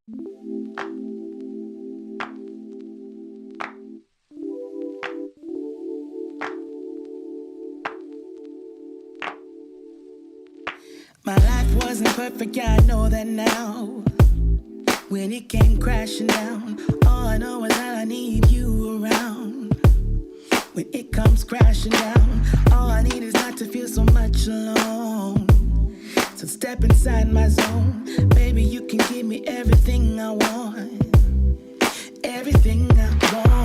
My life wasn't perfect, yeah, I know that now. When it came crashing down, all I know is that I need you around. When it comes crashing down, all I need is not to feel so much alone. So step inside my zone, baby, you can give me everything I want. Everything I want.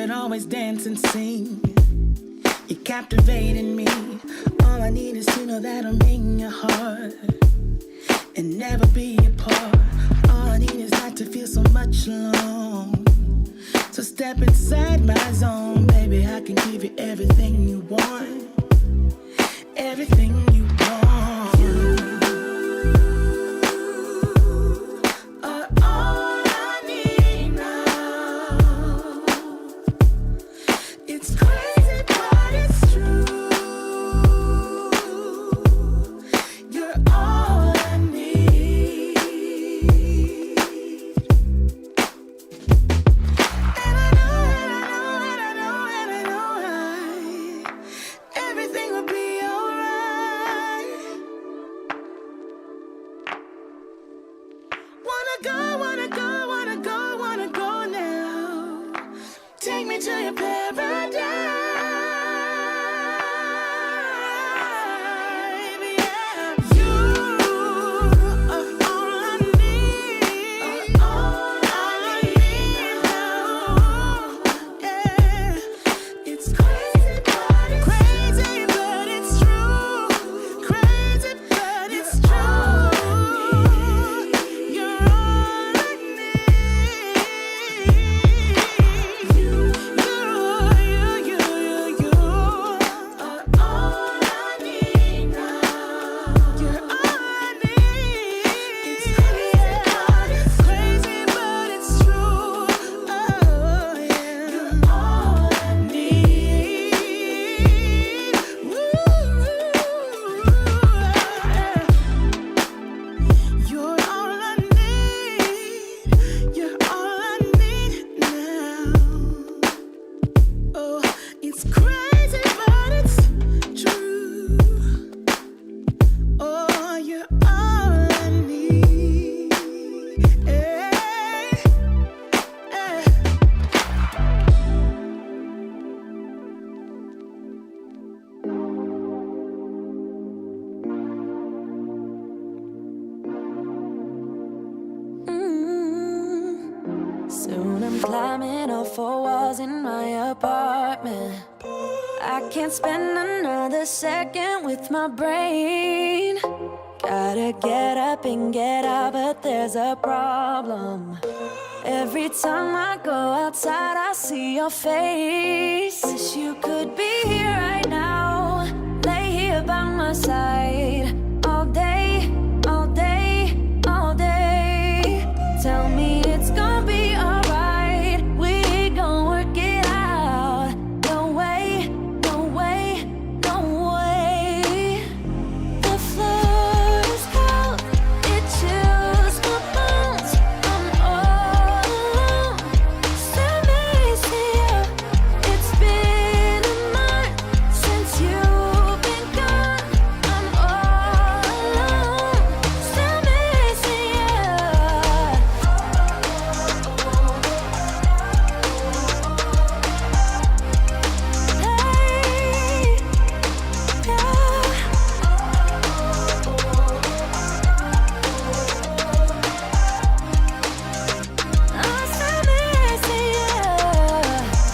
Always dance and sing. You're captivating me. All I need is to know that I'm in your heart and never be apart. All I need is not to feel so much alone. So step inside my zone, baby. I can give you everything you want. Everything you want. climbing up 4 walls in my apartment. I can't spend another second with my brain. Gotta get up and get out, but there's a problem. Every time I go outside, I see your face. Wish you could be here right now, lay here by my side. All day, all day, all day. Tell me it's gonna be alright. We gon' work it out. No way, no way, no way. The floor is cold, it chills my bones. I'm all alone, still missing you. It's been a month since you've been gone. I'm all alone, still missing you.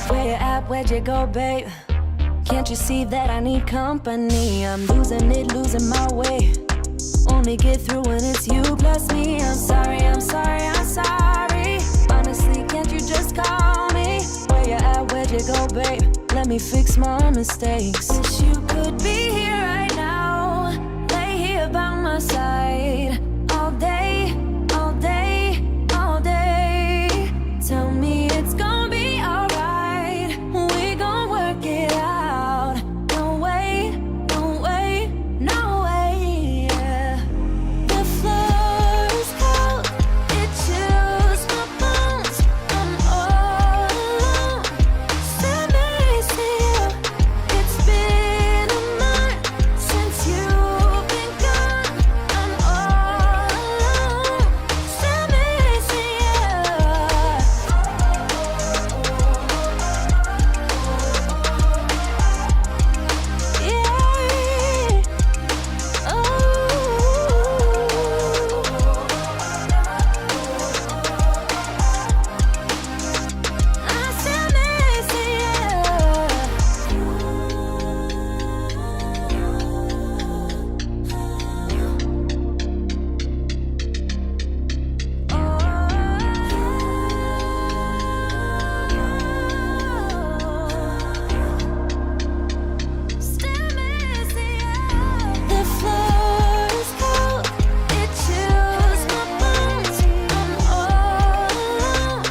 Where you at? Where'd you go, babe? Can't you see that I need company? I'm losing it, losing my way. Only get through when it's you plus me. I'm sorry, I'm sorry, I'm sorry. Honestly, can't you just call me? Where you at? Where'd you go, babe? Let me fix my mistakes. Wish you could be here right now, lay here by my side, all day, all day, all day. Tell me it's gonna be alright, we gon' work it out. No way, no way, no way, yeah. The floor is cold, it chills my bones. I'm all alone, still missing you. It's been a month since you've been gone. I'm all alone, still missing you. Yeah. Oh. I'm still missing you. Still missing you. The floor is cold, it chills my bones. I'm all alone,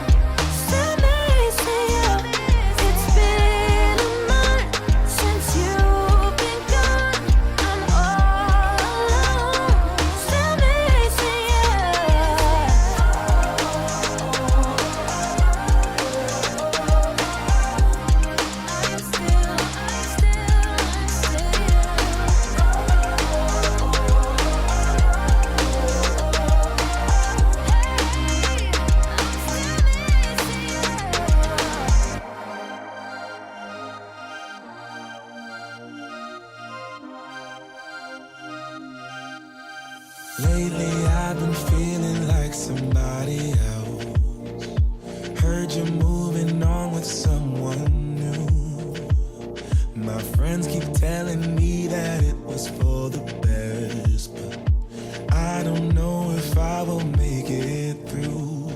still missing you. It's been a month since you've been gone. I'm all alone, still missing you. Lately I've been feeling like somebody else. Heard you're moving on with someone new. My friends keep telling me that it was for the best, but I don't know if I will make it through.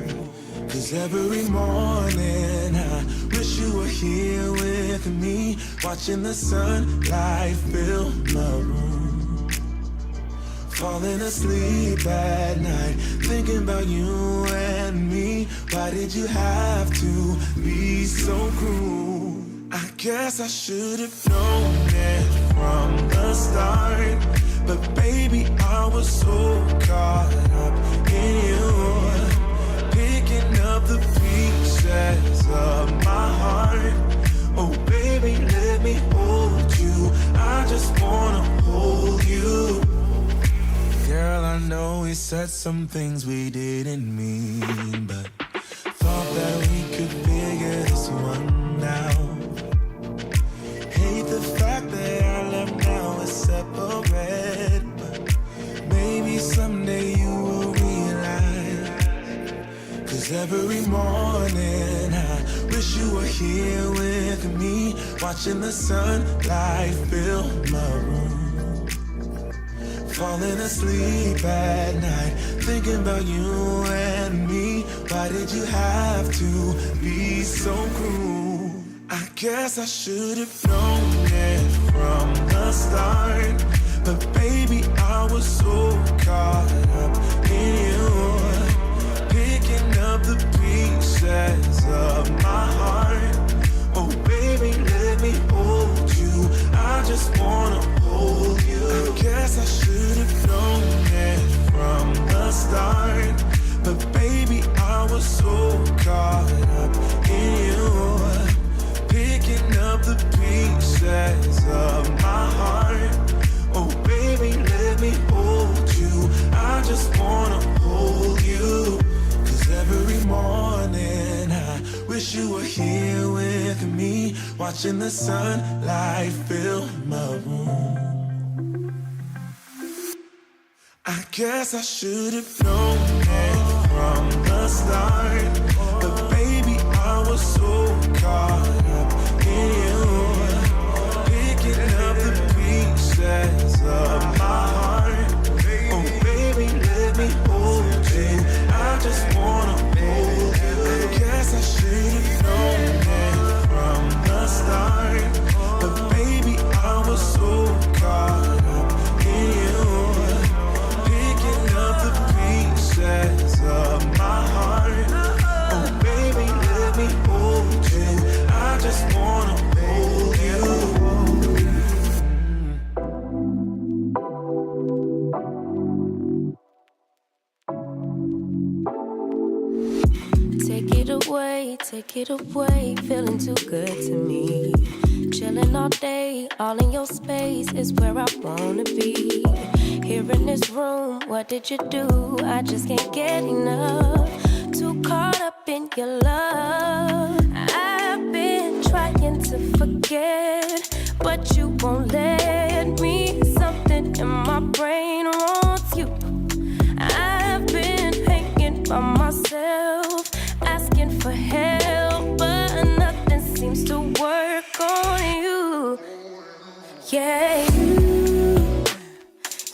Cause every morning I wish you were here with me, watching the sunlight fill my room. Falling asleep at night, thinking about you and me. Why did you have to be so cruel? I guess I should have known it from the start, but baby, I was so caught up in you, picking up the pieces of my heart. Oh baby, let me hold you, I just wanna hold you. Girl, I know we said some things we didn't mean, but thought that we could figure this one out. Hate the fact that our love now is separate, but maybe someday you will realize. Cause every morning I wish you were here with me, watching the sunlight fill my room. Falling asleep at night, thinking about you and me. Why did you have to be so cruel? I guess I should have known it from the start, but baby, I was so caught up in you, picking up the pieces of my heart. Oh baby, let me hold you, I just wanna hold you. I guess I should have known it from the start, but baby, I was so caught up in you, picking up the pieces of my heart. Oh baby, let me hold you, I just wanna hold you. Cause every morning I wish you were here with me, watching the sunlight fill my room. I guess I should have known it from the start, but baby, I was so caught up in you, picking up the pieces of my heart. Oh baby, let me hold you, I just wanna hold you. I guess I should have known it from the start, take it away, feeling too good to me. Chilling all day, all in your space is where I wanna be. Here in this room, what did you do? I just can't get enough. Too caught up in your love. I've been trying to forget, but you won't let me. Something in my brain wants you. I've been hanging by myself, asking for help, but nothing seems to work on you. Yeah,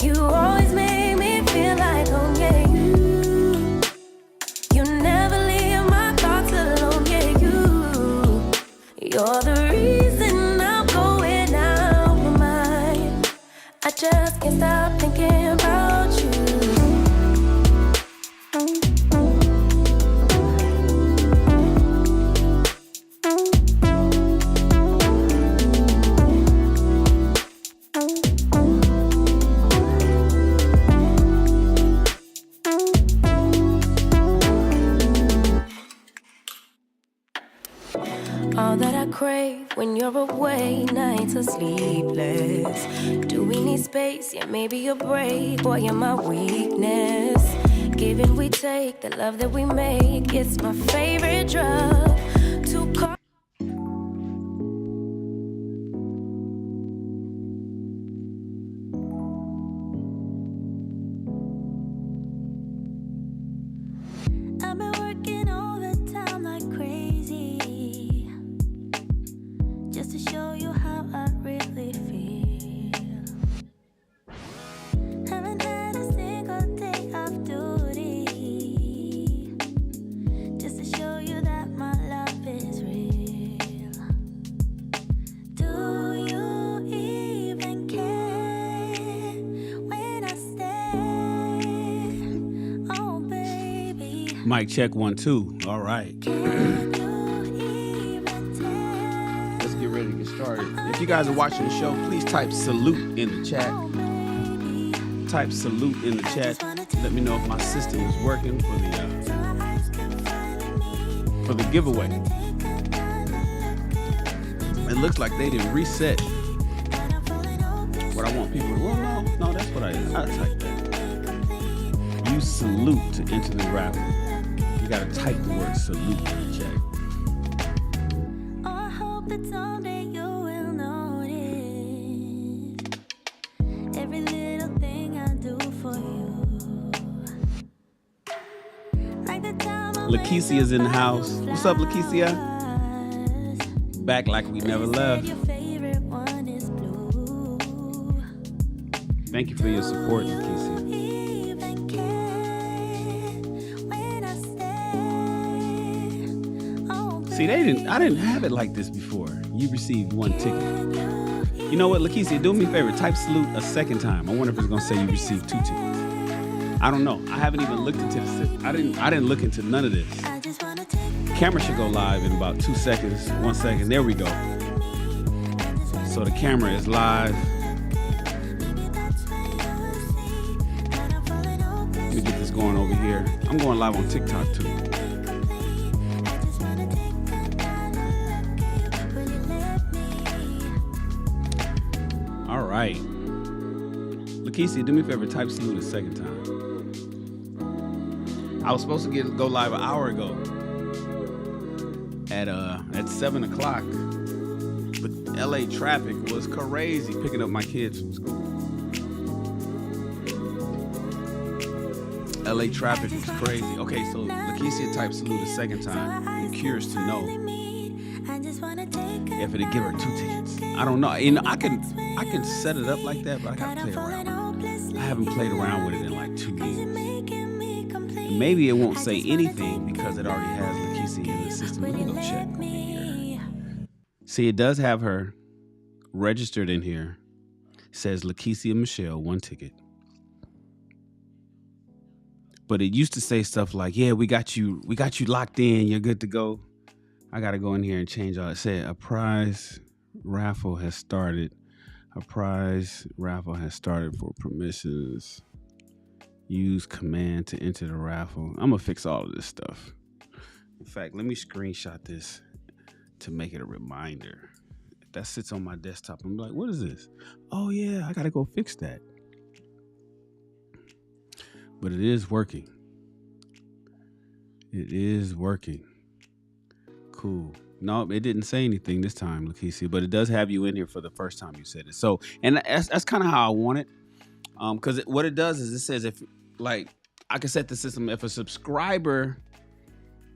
you always make me feel like home. Yeah, you never leave my thoughts alone. Yeah, you're the reason I'm going out my mind. I just can't stop thinking about you. All that I crave when you're away, nights are sleepless. Do we need space? Yeah, maybe a break. Boy, you're my weakness. Give and we take, the love that we make, it's my favorite drug. Too cold. I've been working overtime like crazy, just to show you how I really feel. Haven't had a single day off duty, just to show you that my love is real. Do you even care when I stay? Oh, baby. Mic check 1 2. All right. Let's get ready to get started. If you guys are watching the show, please type salute in the chat. Type salute in the chat. Let me know if my system is working for the giveaway. It looks like they didn't reset what I want people to. Well, no, that's what I typed that. Use salute to enter the raffle. You gotta type the word salute in the chat. Oh, I hope that someday you will notice every little thing I do for you. Like the time I Lakeisia's in the house. What's up, Lakeisia? Back like we never left. your favorite one is blue. Thank you for your support, Lakeisia. Even care when I stay. Oh, See, I didn't have it like this before. You received 1 ticket. You know what, Lakeisia, do me a favor. Type salute a second time. I wonder if it's gonna say you received 2 tickets. I don't know. I haven't even looked into this. I didn't look into none of this. I just wanna take Camera should go live in about 2 seconds. 1 second. There we go. So the camera is live. Let me get this going over here. I'm going live on TikTok too. All right. Lakeisia, do me a favor, type salute a second time. I was supposed to go live an hour ago at 7 o'clock, but LA traffic was crazy picking up my kids from school. LA traffic was crazy. Okay, so Lakeisia type salute a second time. I'm curious to know if it'll give her 2 tickets. I don't know. You know, I can set it up like that, but I gotta play around with it. I haven't played around with it in like 2 years. And maybe it won't say anything because it already has Lakeisia in the system. Let me go check over here. See, it does have her registered in here. It says Lakeisia Michelle, 1 ticket. But it used to say stuff like, yeah, we got you locked in, you're good to go. I gotta go in here and change all it. Said a prize raffle has started. A prize raffle has started for permissions. Use command to enter the raffle. I'm gonna fix all of this stuff. In fact, let me screenshot this to make it a reminder. If that sits on my desktop, I'm like, what is this? Oh yeah, I gotta go fix that. But it is working. It is working. Cool. No, it didn't say anything this time, Lakeisha, but it does have you in here for the first time you said it. So, and that's kind of how I want it. Because what it does is it says if, like, I can set the system if a subscriber,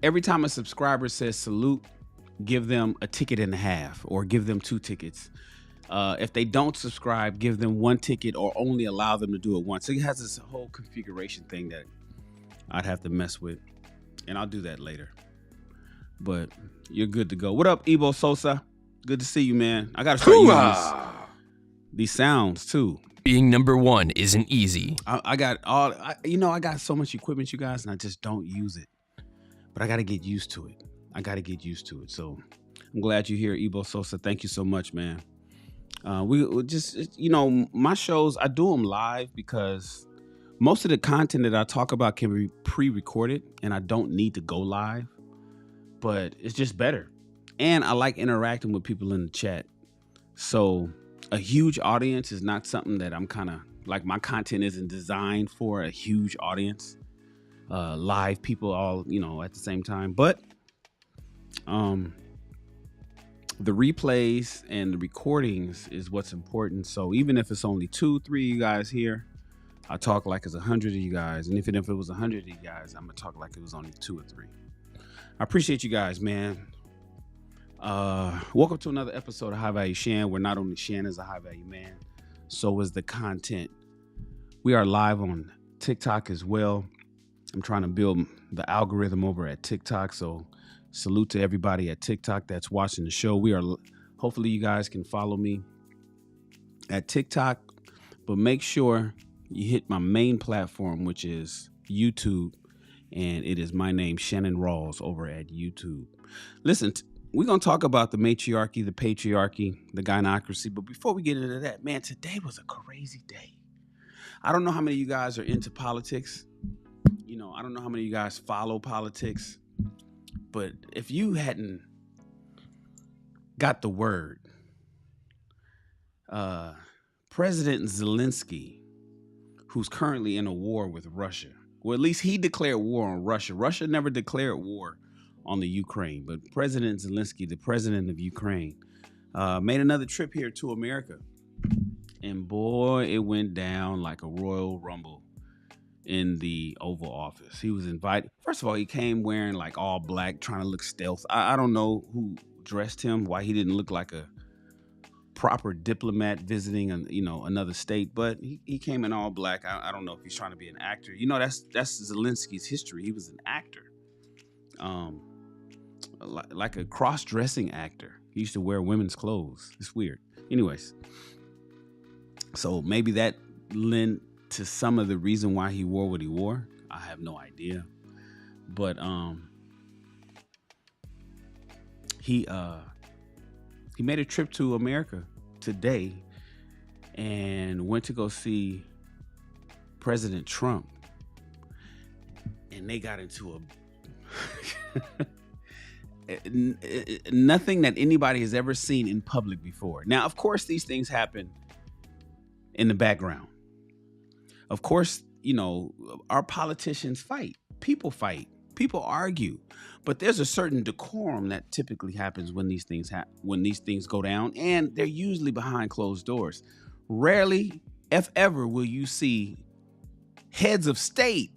every time a subscriber says salute, give them a ticket and a half or give them 2 tickets. If they don't subscribe, give them 1 ticket or only allow them to do it once. So it has this whole configuration thing that I'd have to mess with, and I'll do that later. But you're good to go. What up, Ebo Sosa? Good to see you, man. I gotta start using these sounds too. Being number one isn't easy. I got so much equipment, you guys, and I just don't use it. But I got to get used to it. So I'm glad you're here, Ebo Sosa. Thank you so much, man. We just, my shows, I do them live because most of the content that I talk about can be pre-recorded and I don't need to go live. But it's just better. And I like interacting with people in the chat. So a huge audience is not something that I'm kind of like, my content isn't designed for a huge audience. Live people all, at the same time. But the replays and the recordings is what's important. So even if it's only 2-3 of you guys here, I talk like it's 100 of you guys. And if it was 100 of you guys, I'm going to talk like it was only 2 or 3. I appreciate you guys, man. Welcome to another episode of High Value Shan, where not only Shan is a high value man, so is the content. We are live on TikTok as well. I'm trying to build the algorithm over at TikTok, so salute to everybody at TikTok that's watching the show. Hopefully you guys can follow me at TikTok, but make sure you hit my main platform, which is YouTube. And it is my name, Shannon Rawls, over at YouTube. Listen, we're going to talk about the matriarchy, the patriarchy, the gynocracy. But before we get into that, man, today was a crazy day. I don't know how many of you guys are into politics. I don't know how many of you guys follow politics. But if you hadn't got the word, President Zelensky, who's currently in a war with Russia, well, at least he declared war on Russia. Russia never declared war on the Ukraine, but President Zelensky, the president of Ukraine, made another trip here to America. And boy, it went down like a Royal Rumble in the Oval Office. He was invited. First of all, he came wearing like all black, trying to look stealth. I don't know who dressed him, why he didn't look like a proper diplomat visiting another state, but he came in all black. I don't know if he's trying to be an actor. That's Zelensky's history. He was an actor, like a cross-dressing actor. He used to wear women's clothes. It's weird. Anyways, so maybe that lent to some of the reason why he wore what he wore. I have no idea, but he made a trip to America today and went to go see President Trump. And they got into nothing that anybody has ever seen in public before. Now, of course, these things happen in the background. Of course, our politicians fight. People fight. People argue. But there's a certain decorum that typically happens when these things go down, and they're usually behind closed doors. Rarely, if ever, will you see heads of state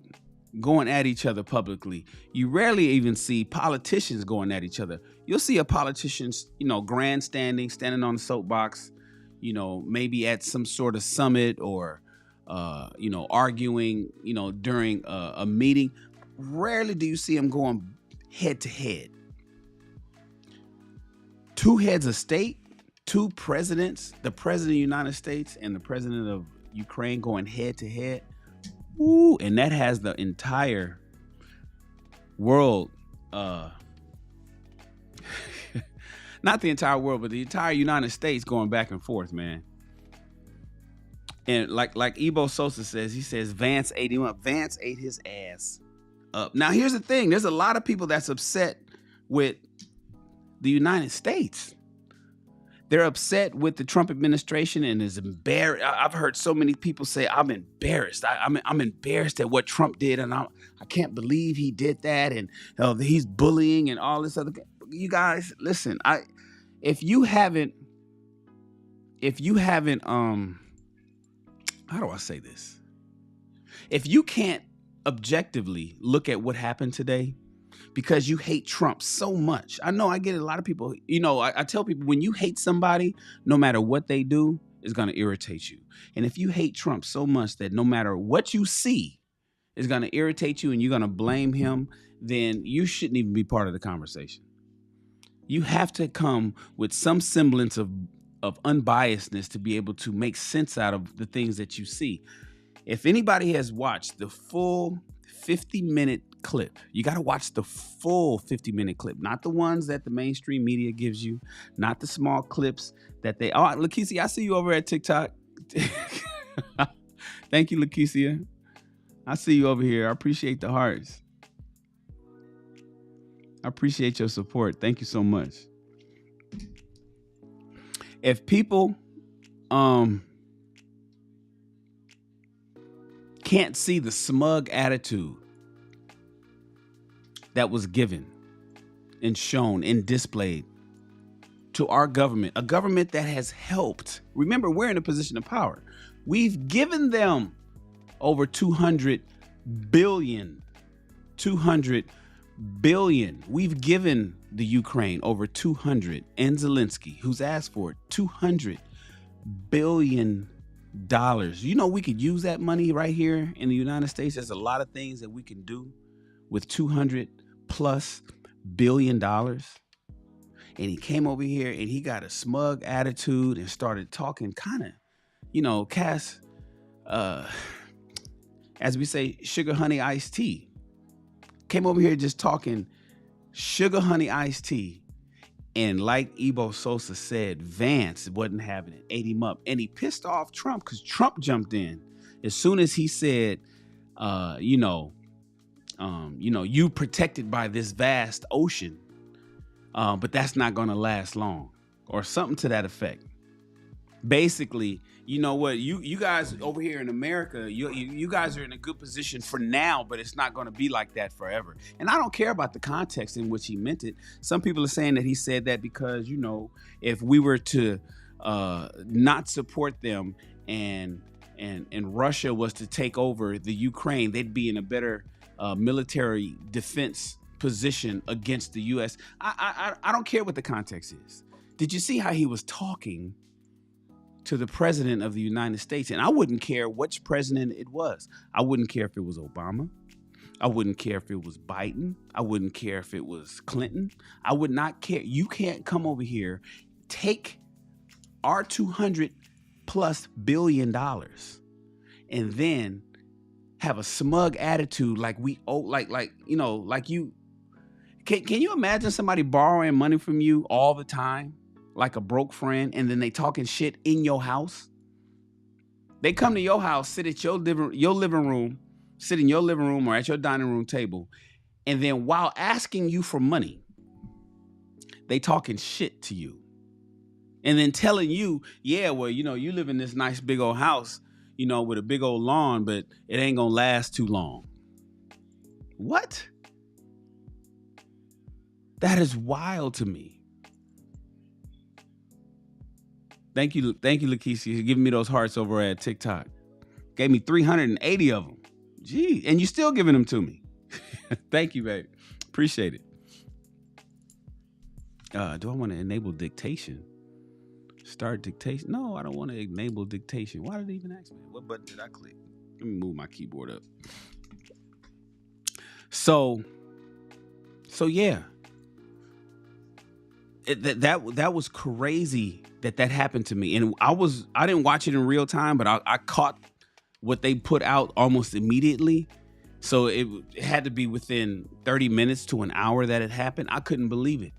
going at each other publicly. You rarely even see politicians going at each other. You'll see a politician, grandstanding, standing on the soapbox, maybe at some sort of summit or, arguing, during a meeting. Rarely do you see them going head to head. 2 heads of state, 2 presidents, the president of the United States and the president of Ukraine going head to head. Ooh, and that has the entire world, not the entire world, but the entire United States going back and forth, man. And like Ebo Sosa says, he says Vance ate him up. Vance ate his ass up. Now, here's the thing. There's a lot of people that's upset with the United States. They're upset with the Trump administration and is embarrassed. I've heard so many people say, I'm embarrassed. I'm embarrassed at what Trump did, and I can't believe he did that, and he's bullying and all this other. You guys, listen. If you haven't, how do I say this? If you can't objectively look at what happened today, because you hate Trump so much. I know I get a lot of people, I tell people, when you hate somebody, no matter what they do, it's going to irritate you. And if you hate Trump so much that no matter what you see is going to irritate you and you're going to blame him, then you shouldn't even be part of the conversation. You have to come with some semblance of unbiasedness to be able to make sense out of the things that you see. If anybody has watched the full 50-minute clip, you got to watch the full 50-minute clip, not the ones that the mainstream media gives you, not the small clips that they. Oh, Lakeisha, I see you over at TikTok. Thank you, Lakeisha. I see you over here. I appreciate the hearts. I appreciate your support. Thank you so much. If people can't see the smug attitude that was given and shown and displayed to our government, a government that has helped. Remember, we're in a position of power. We've given them over 200 billion. We've given the Ukraine over 200, and Zelensky, who's asked for it, $200 billion. You know, we could use that money right here in the United States. There's a lot of things that we can do with $200+ billion. And he came over here and he got a smug attitude and started talking kind of, Cass, as we say, sugar, honey, iced tea. Came over here just talking sugar, honey, iced tea. And like Ebo Sosa said, Vance wasn't having it, ate him up. And he pissed off Trump because Trump jumped in. As soon as he said, you protected by this vast ocean, but that's not going to last long, or something to that effect. Basically, you know what, you guys over here in America, you guys are in a good position for now, but it's not going to be like that forever. And I don't care about the context in which he meant it. Some people are saying that he said that because, if we were to not support them and Russia was to take over the Ukraine, they'd be in a better military defense position against the U.S. I don't care what the context is. Did you see how he was talking to the president of the United States? And I wouldn't care which president it was. I wouldn't care if it was Obama. I wouldn't care if it was Biden. I wouldn't care if it was Clinton. I would not care. You can't come over here, take our $200+ billion and then have a smug attitude like we owe, like you. Can you imagine somebody borrowing money from you all the time, like a broke friend, and then they talking shit in your house? They come to your house, sit at your living room, sit in your living room or at your dining room table, and then while asking you for money, they talking shit to you. And then telling you, yeah, well, you live in this nice big old house, with a big old lawn, but it ain't gonna last too long. What? That is wild to me. Thank you, Lakeisha, for giving me those hearts over at TikTok. Gave me 380 of them. Gee, and you still giving them to me. Thank you, babe. Appreciate it. Do I want to enable dictation? Start dictation? No, I don't want to enable dictation. Why did it even ask me? What button did I click? Let me move my keyboard up. So yeah. That was crazy that happened to me. And I didn't watch it in real time, but I caught what they put out almost immediately. So it had to be within 30 minutes to an hour that it happened. I couldn't believe it.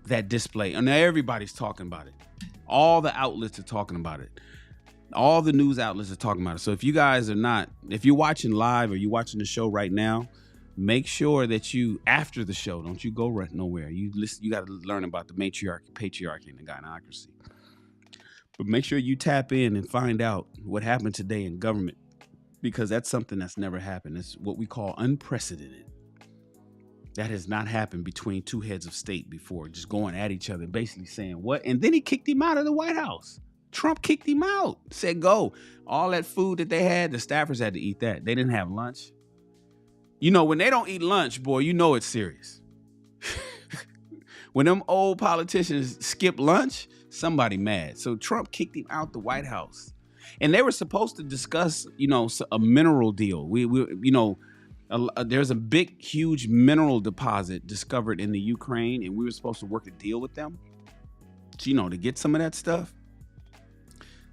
That display. And everybody's talking about it. All the outlets are talking about it. All the news outlets are talking about it. So if you guys are not, if you're watching live or you're watching the show right now, make sure that you, after the show, don't you go right nowhere. You listen. You got to learn about the matriarchy, patriarchy, and the gynocracy. But make sure you tap in and find out what happened today in government, because that's something that's never happened. It's what we call unprecedented. That has not happened between two heads of state before, just going at each other, basically saying what? And then he kicked him out of the White House. Trump kicked him out, said go. All that food that they had, the staffers had to eat that. They didn't have lunch. You know, when they don't eat lunch, boy, you know it's serious. When them old politicians skip lunch, somebody mad. So Trump kicked him out the White House. And they were supposed to discuss, you know, a mineral deal. There's a big, huge mineral deposit discovered in the Ukraine, and we were supposed to work a deal with them, you know, to get some of that stuff.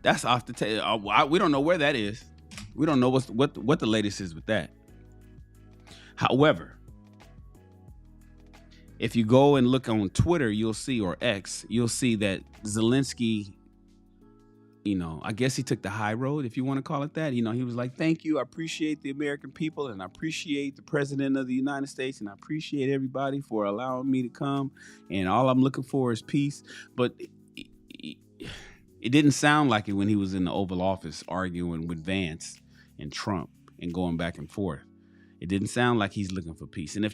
That's off the table. We don't know where that is. We don't know what the latest is with that. However, if you go and look on Twitter, you'll see, or X, you'll see that Zelensky, you know, I guess he took the high road, if you want to call it that. You know, he was like, thank you. I appreciate the American people, and I appreciate the president of the United States, and I appreciate everybody for allowing me to come. And all I'm looking for is peace. But it didn't sound like it when he was in the Oval Office arguing with Vance and Trump and going back and forth. It didn't sound like he's looking for peace. And if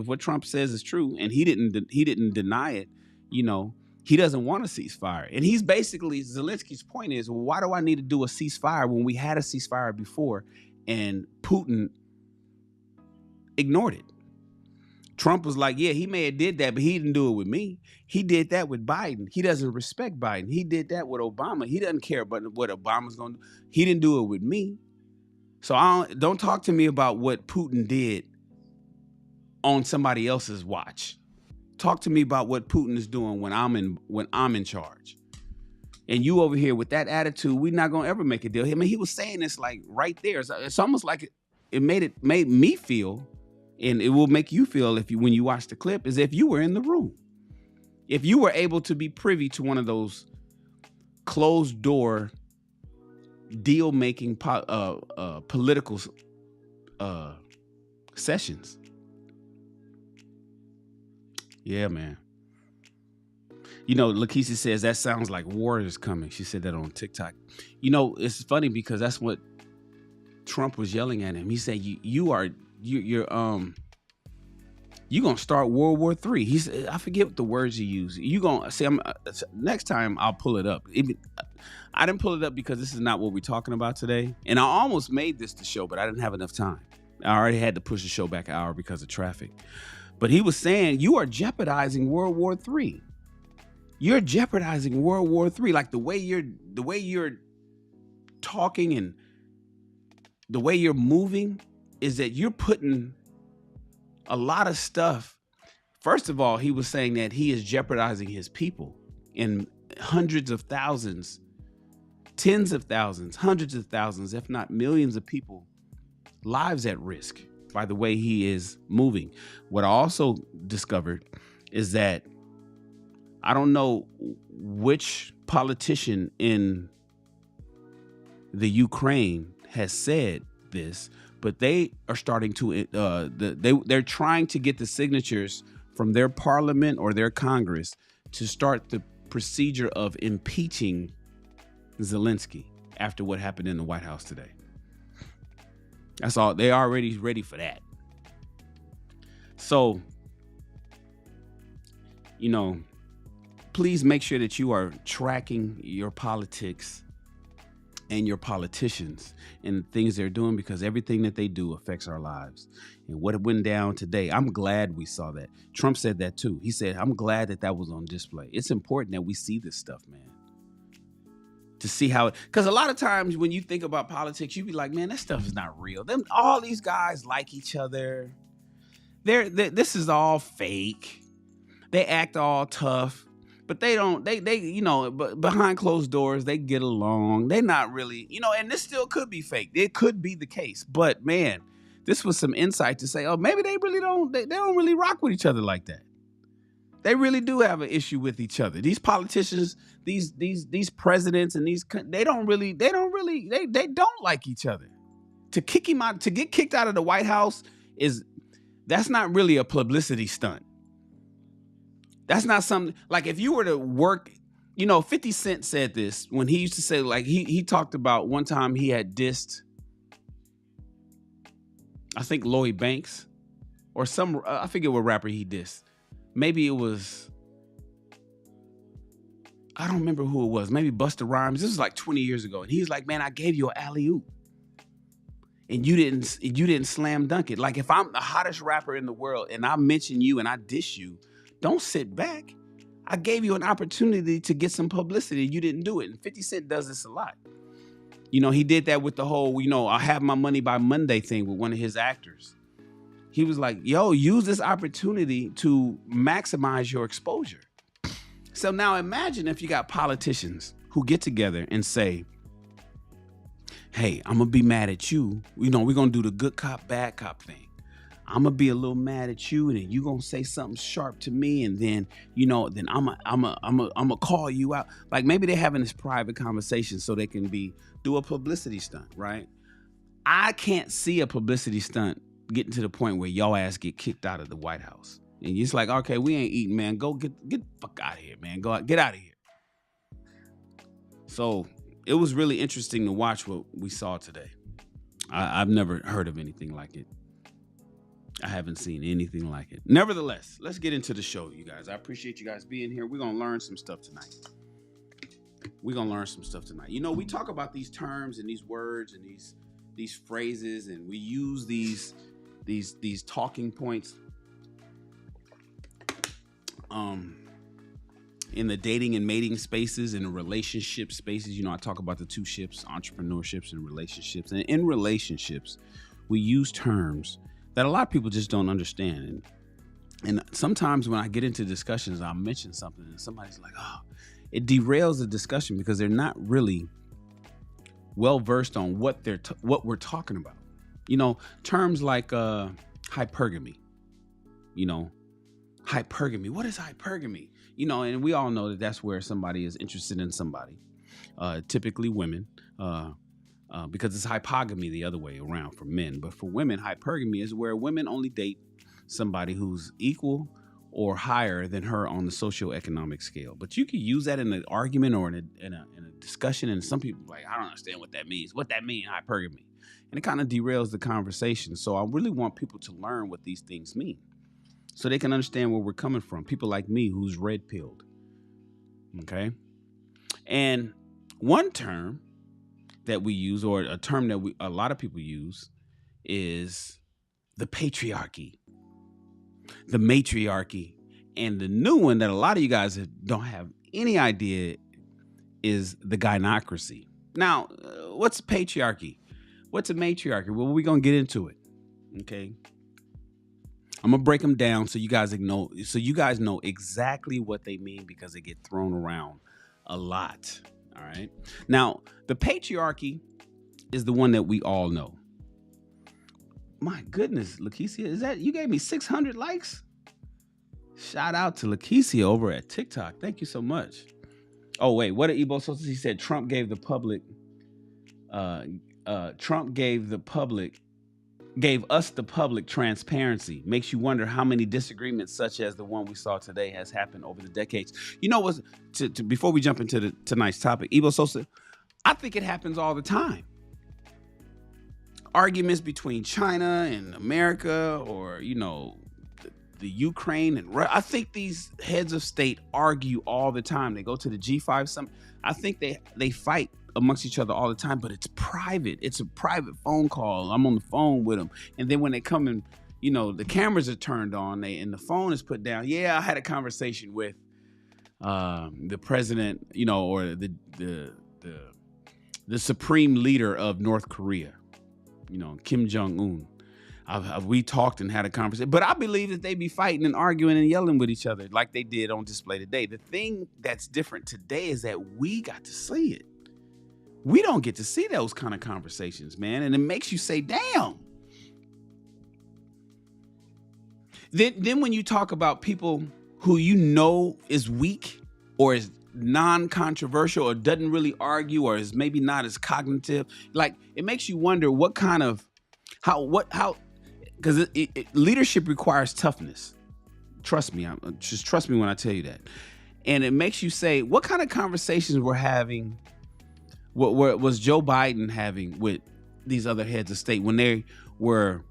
what Trump says is true, and he didn't deny it, you know, he doesn't want a ceasefire. And he's basically, Zelensky's point is, well, why do I need to do a ceasefire when we had a ceasefire before and Putin ignored it? Trump was like, yeah, he may have did that, but he didn't do it with me. He did that with Biden. He doesn't respect Biden. He did that with Obama. He doesn't care about what Obama's going to do. He didn't do it with me. So don't talk to me about what Putin did on somebody else's watch. Talk to me about what Putin is doing when I'm in charge. And you over here with that attitude, we're not gonna ever make a deal. I mean, he was saying this like right there. It's almost like it made me feel, and it will make you feel when you watch the clip, as if you were in the room. If you were able to be privy to one of those closed door deal making political sessions. Yeah, man. You know, Lakeisha says that sounds like war is coming. She said that on TikTok. You know, it's funny because that's what Trump was yelling at him. He said, you're gonna start World War III. He said, I forget what the words he used. You gonna see? Next time I'll pull it up. I didn't pull it up because this is not what we're talking about today. And I almost made this the show, but I didn't have enough time. I already had to push the show back an hour because of traffic. But he was saying, you are jeopardizing World War III. You're jeopardizing World War III. Like the way you're talking and the way you're moving is that you're putting a lot of stuff. First of all, he was saying that he is jeopardizing his people in hundreds of thousands, tens of thousands, hundreds of thousands, if not millions of people, lives at risk by the way he is moving. What I also discovered is that I don't know which politician in the Ukraine has said this, but they are starting to they're trying to get the signatures from their parliament or their Congress to start the procedure of impeaching Zelensky after what happened in the White House today. That's all. They're already ready for that. So, you know, please make sure that you are tracking your politics and your politicians and the things they're doing, because everything that they do affects our lives. And what went down today, I'm glad we saw that. Trump said that too. He said, I'm glad that was on display. It's important that we see this stuff, man. To see how, because a lot of times when you think about politics, you be like, man, that stuff is not real. All these guys like each other. This is all fake. They act all tough, but they don't, you know, but behind closed doors, they get along. They're not really, you know, and this still could be fake. It could be the case, but man, this was some insight to say, oh, maybe they really don't, they don't really rock with each other like that. They really do have an issue with each other. These politicians, these presidents, and they don't like each other. To kick him out, to get kicked out of the White House is That's not really a publicity stunt. That's not something like if you were to work, 50 Cent said this when he used to say, like, he talked about one time he had dissed, I think Lloyd Banks or I forget what rapper he dissed. Maybe it was, I don't remember who it was. Maybe Busta Rhymes. This was like 20 years ago. And he's like, man, I gave you an alley-oop. And you didn't slam dunk it. Like if I'm the hottest rapper in the world and I mention you and I diss you, don't sit back. I gave you an opportunity to get some publicity. You didn't do it. And 50 Cent does this a lot. He did that with the whole, I have my money by Monday thing with one of his actors. He was like, yo, use this opportunity to maximize your exposure. So now imagine if you got politicians who get together and say, hey, I'm going to be mad at you. We're going to do the good cop, bad cop thing. I'm going to be a little mad at you, and then you're going to say something sharp to me, and then, then I'm going to call you out. Like maybe they're having this private conversation so they can do a publicity stunt, right? I can't see a publicity stunt getting to the point where y'all ass get kicked out of the White House. And you're just like, okay, we ain't eating, man. Go get the fuck out of here, man. Get out of here. So it was really interesting to watch what we saw today. I've never heard of anything like it. I haven't seen anything like it. Nevertheless, let's get into the show, you guys. I appreciate you guys being here. We're going to learn some stuff tonight. We talk about these terms and these words and these phrases, and we use these talking points in the dating and mating spaces, in the relationship spaces. I talk about the two ships, entrepreneurships and relationships. And in relationships, we use terms that a lot of people just don't understand. And sometimes when I get into discussions, I'll mention something and somebody's like, oh, it derails the discussion because they're not really well versed on what we're talking about. Terms like hypergamy. Hypergamy. What is hypergamy? And we all know that that's where somebody is interested in somebody, typically women, because it's hypogamy the other way around for men. But for women, hypergamy is where women only date somebody who's equal or higher than her on the socioeconomic scale. But you could use that in an argument or in a discussion, and some people are like, I don't understand what that means. What that mean, hypergamy? And it kind of derails the conversation. So I really want people to learn what these things mean so they can understand where we're coming from. People like me who's red-pilled. Okay? And one term that we use, or a term that a lot of people use, is the patriarchy, the matriarchy. And the new one that a lot of you guys don't have any idea is the gynocracy. Now, what's a patriarchy? What's a matriarchy? Well, we're going to get into it. Okay. I'm going to break them down so you guys know exactly what they mean, because they get thrown around a lot. All right. Now, the patriarchy is the one that we all know. My goodness, Lakeisha, is that you gave me 600 likes? Shout out to Lakeisha over at TikTok. Thank you so much. Oh, wait, what did Ebo Sosa? He said Trump gave us the public transparency. Makes you wonder how many disagreements such as the one we saw today has happened over the decades. Before we jump into tonight's topic, Ebo Sosa, I think it happens all the time. Arguments between China and America, or, the Ukraine and Russia. I think these heads of state argue all the time. They go to the G5 summit. I think they fight amongst each other all the time, but it's private. It's a private phone call. I'm on the phone with them. And then when they come in, the cameras are turned on and the phone is put down. Yeah, I had a conversation with the president, or the supreme leader of North Korea, Kim Jong-un. We talked and had a conversation, but I believe that they be fighting and arguing and yelling with each other like they did on display today. The thing that's different today is that we got to see it. We don't get to see those kind of conversations, man. And it makes you say, damn. Then when you talk about people who is weak or is non-controversial or doesn't really argue or is maybe not as cognitive, like it makes you wonder what kind of, how because leadership requires toughness. Trust me. Just trust me when I tell you that. And it makes you say, what kind of conversations we're having? What was Joe Biden having with these other heads of state when they were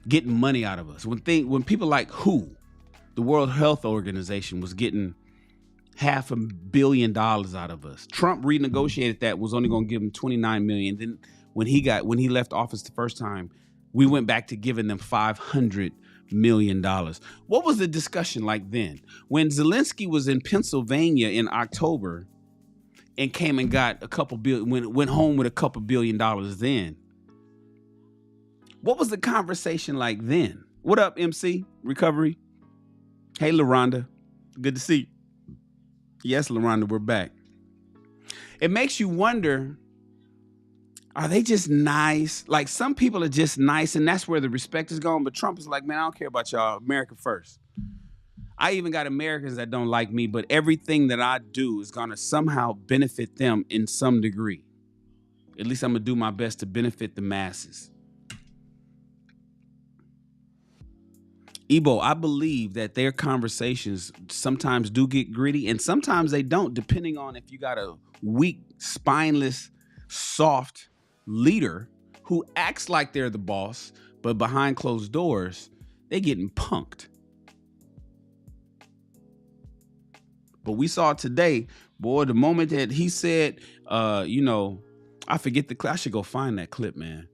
getting money out of us? When people like WHO, the World Health Organization, was getting $500 million out of us. Trump renegotiated that, was only going to give him $29 million. Then when he left office the first time, we went back to giving them $500 million. What was the discussion like then? When Zelensky was in Pennsylvania in October and came and got a couple billion, went home with a couple $1 billion then. What was the conversation like then? What up, MC? Recovery? Hey, LaRonda. Good to see you. Yes, LaRonda, we're back. It makes you wonder, are they just nice? Like, some people are just nice, and that's where the respect is going. But Trump is like, man, I don't care about y'all. America first. I even got Americans that don't like me, but everything that I do is going to somehow benefit them in some degree. At least I'm going to do my best to benefit the masses. Ebo, I believe that their conversations sometimes do get gritty, and sometimes they don't, depending on if you got a weak, spineless, soft leader who acts like they're the boss, but behind closed doors, they getting punked. But we saw today, boy, the moment that he said, I forget the clip. I should go find that clip, man.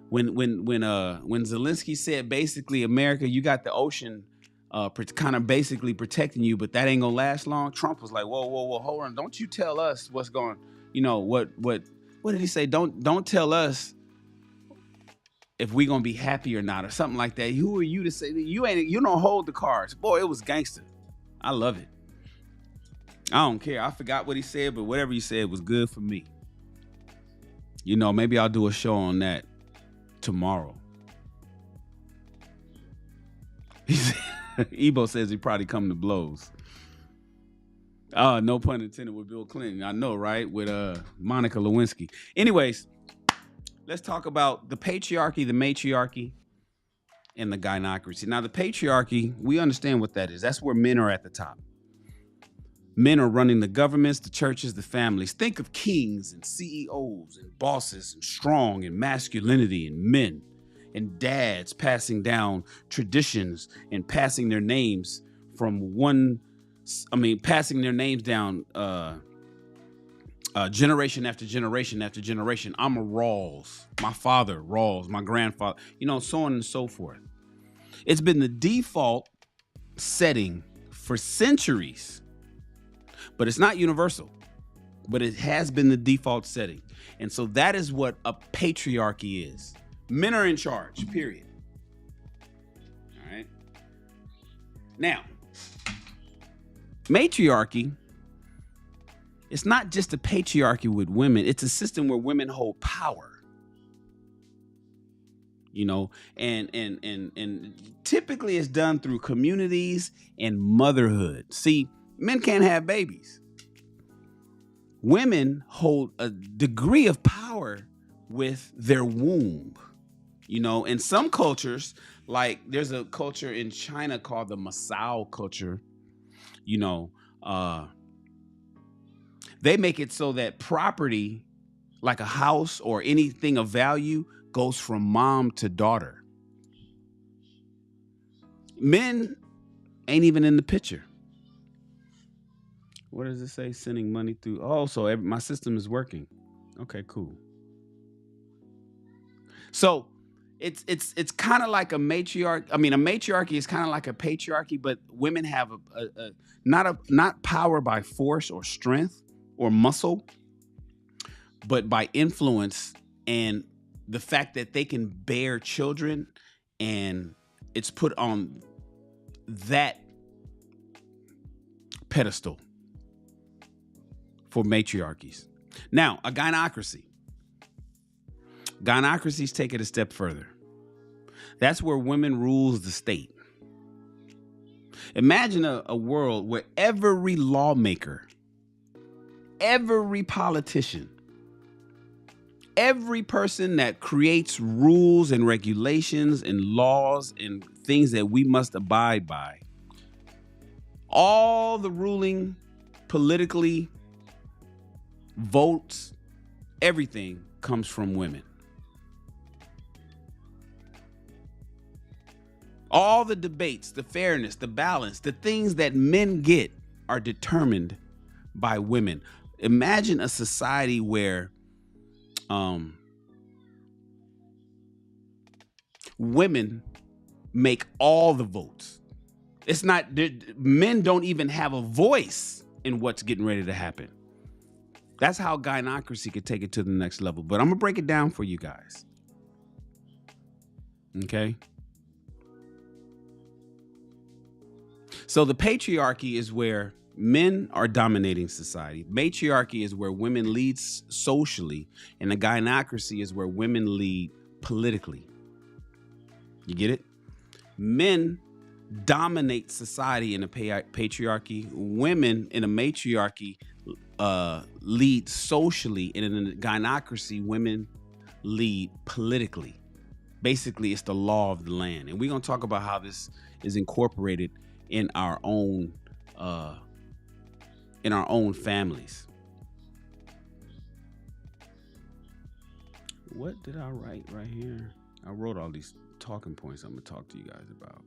When Zelensky said, basically, America, you got the ocean kind of basically protecting you, but that ain't gonna last long. Trump was like, whoa, hold on. Don't you tell us what's going, what did he say? Don't tell us if we gonna be happy or not, or something like that. Who are you to say that? You don't hold the cards. Boy, it was gangster. I love it. I don't care. I forgot what he said, but whatever he said was good for me. Maybe I'll do a show on that tomorrow. Ebo says he probably come to blows. No pun intended with Bill Clinton. I know, right? With Monica Lewinsky. Anyways, let's talk about the patriarchy, the matriarchy, and the gynocracy. Now, the patriarchy, we understand what that is. That's where men are at the top. Men are running the governments, the churches, the families. Think of kings and CEOs and bosses and strong and masculinity and men and dads passing down traditions and passing their names passing their names down generation after generation after generation. I'm a Rawls, my father, Rawls, my grandfather, so on and so forth. It's been the default setting for centuries. But it's not universal, but it has been the default setting. And so that is what a patriarchy is. Men are in charge, period. All right. Now, matriarchy, it's not just a patriarchy with women. It's a system where women hold power. And typically it's done through communities and motherhood. See, men can't have babies. Women hold a degree of power with their womb. In some cultures, like there's a culture in China called the Masao culture, they make it so that property, like a house or anything of value, goes from mom to daughter. Men ain't even in the picture. What does it say? Sending money through. Oh, so my system is working. Okay, cool. So it's kind of like a matriarch. I mean, a matriarchy is kind of like a patriarchy, but women have not power by force or strength or muscle, but by influence and the fact that they can bear children, and it's put on that pedestal for matriarchies. Now, a gynocracy. Gynocracies take it a step further. That's where women rules the state. Imagine a world where every lawmaker, every politician, Every person that creates rules and regulations and laws and things that we must abide by, all the ruling politically, votes, everything comes from women. All the debates, the fairness, the balance, the things that men get are determined by women. Imagine a society where women make all the votes. It's not, men don't even have a voice in what's getting ready to happen. That's how Gynocracy could take it to the next level. But I'm going to break it down for you guys. Okay? So the patriarchy is where men are dominating society. Matriarchy is where women lead socially. And the Gynocracy is where women lead politically. You get it? Men dominate society in a patriarchy. Women in a matriarchy lead socially, and in a Gynocracy, women lead politically. Basically, it's the law of the land, and we're gonna talk about how this is incorporated in our own families. What did I write right here? I wrote all these talking points I'm gonna talk to you guys about.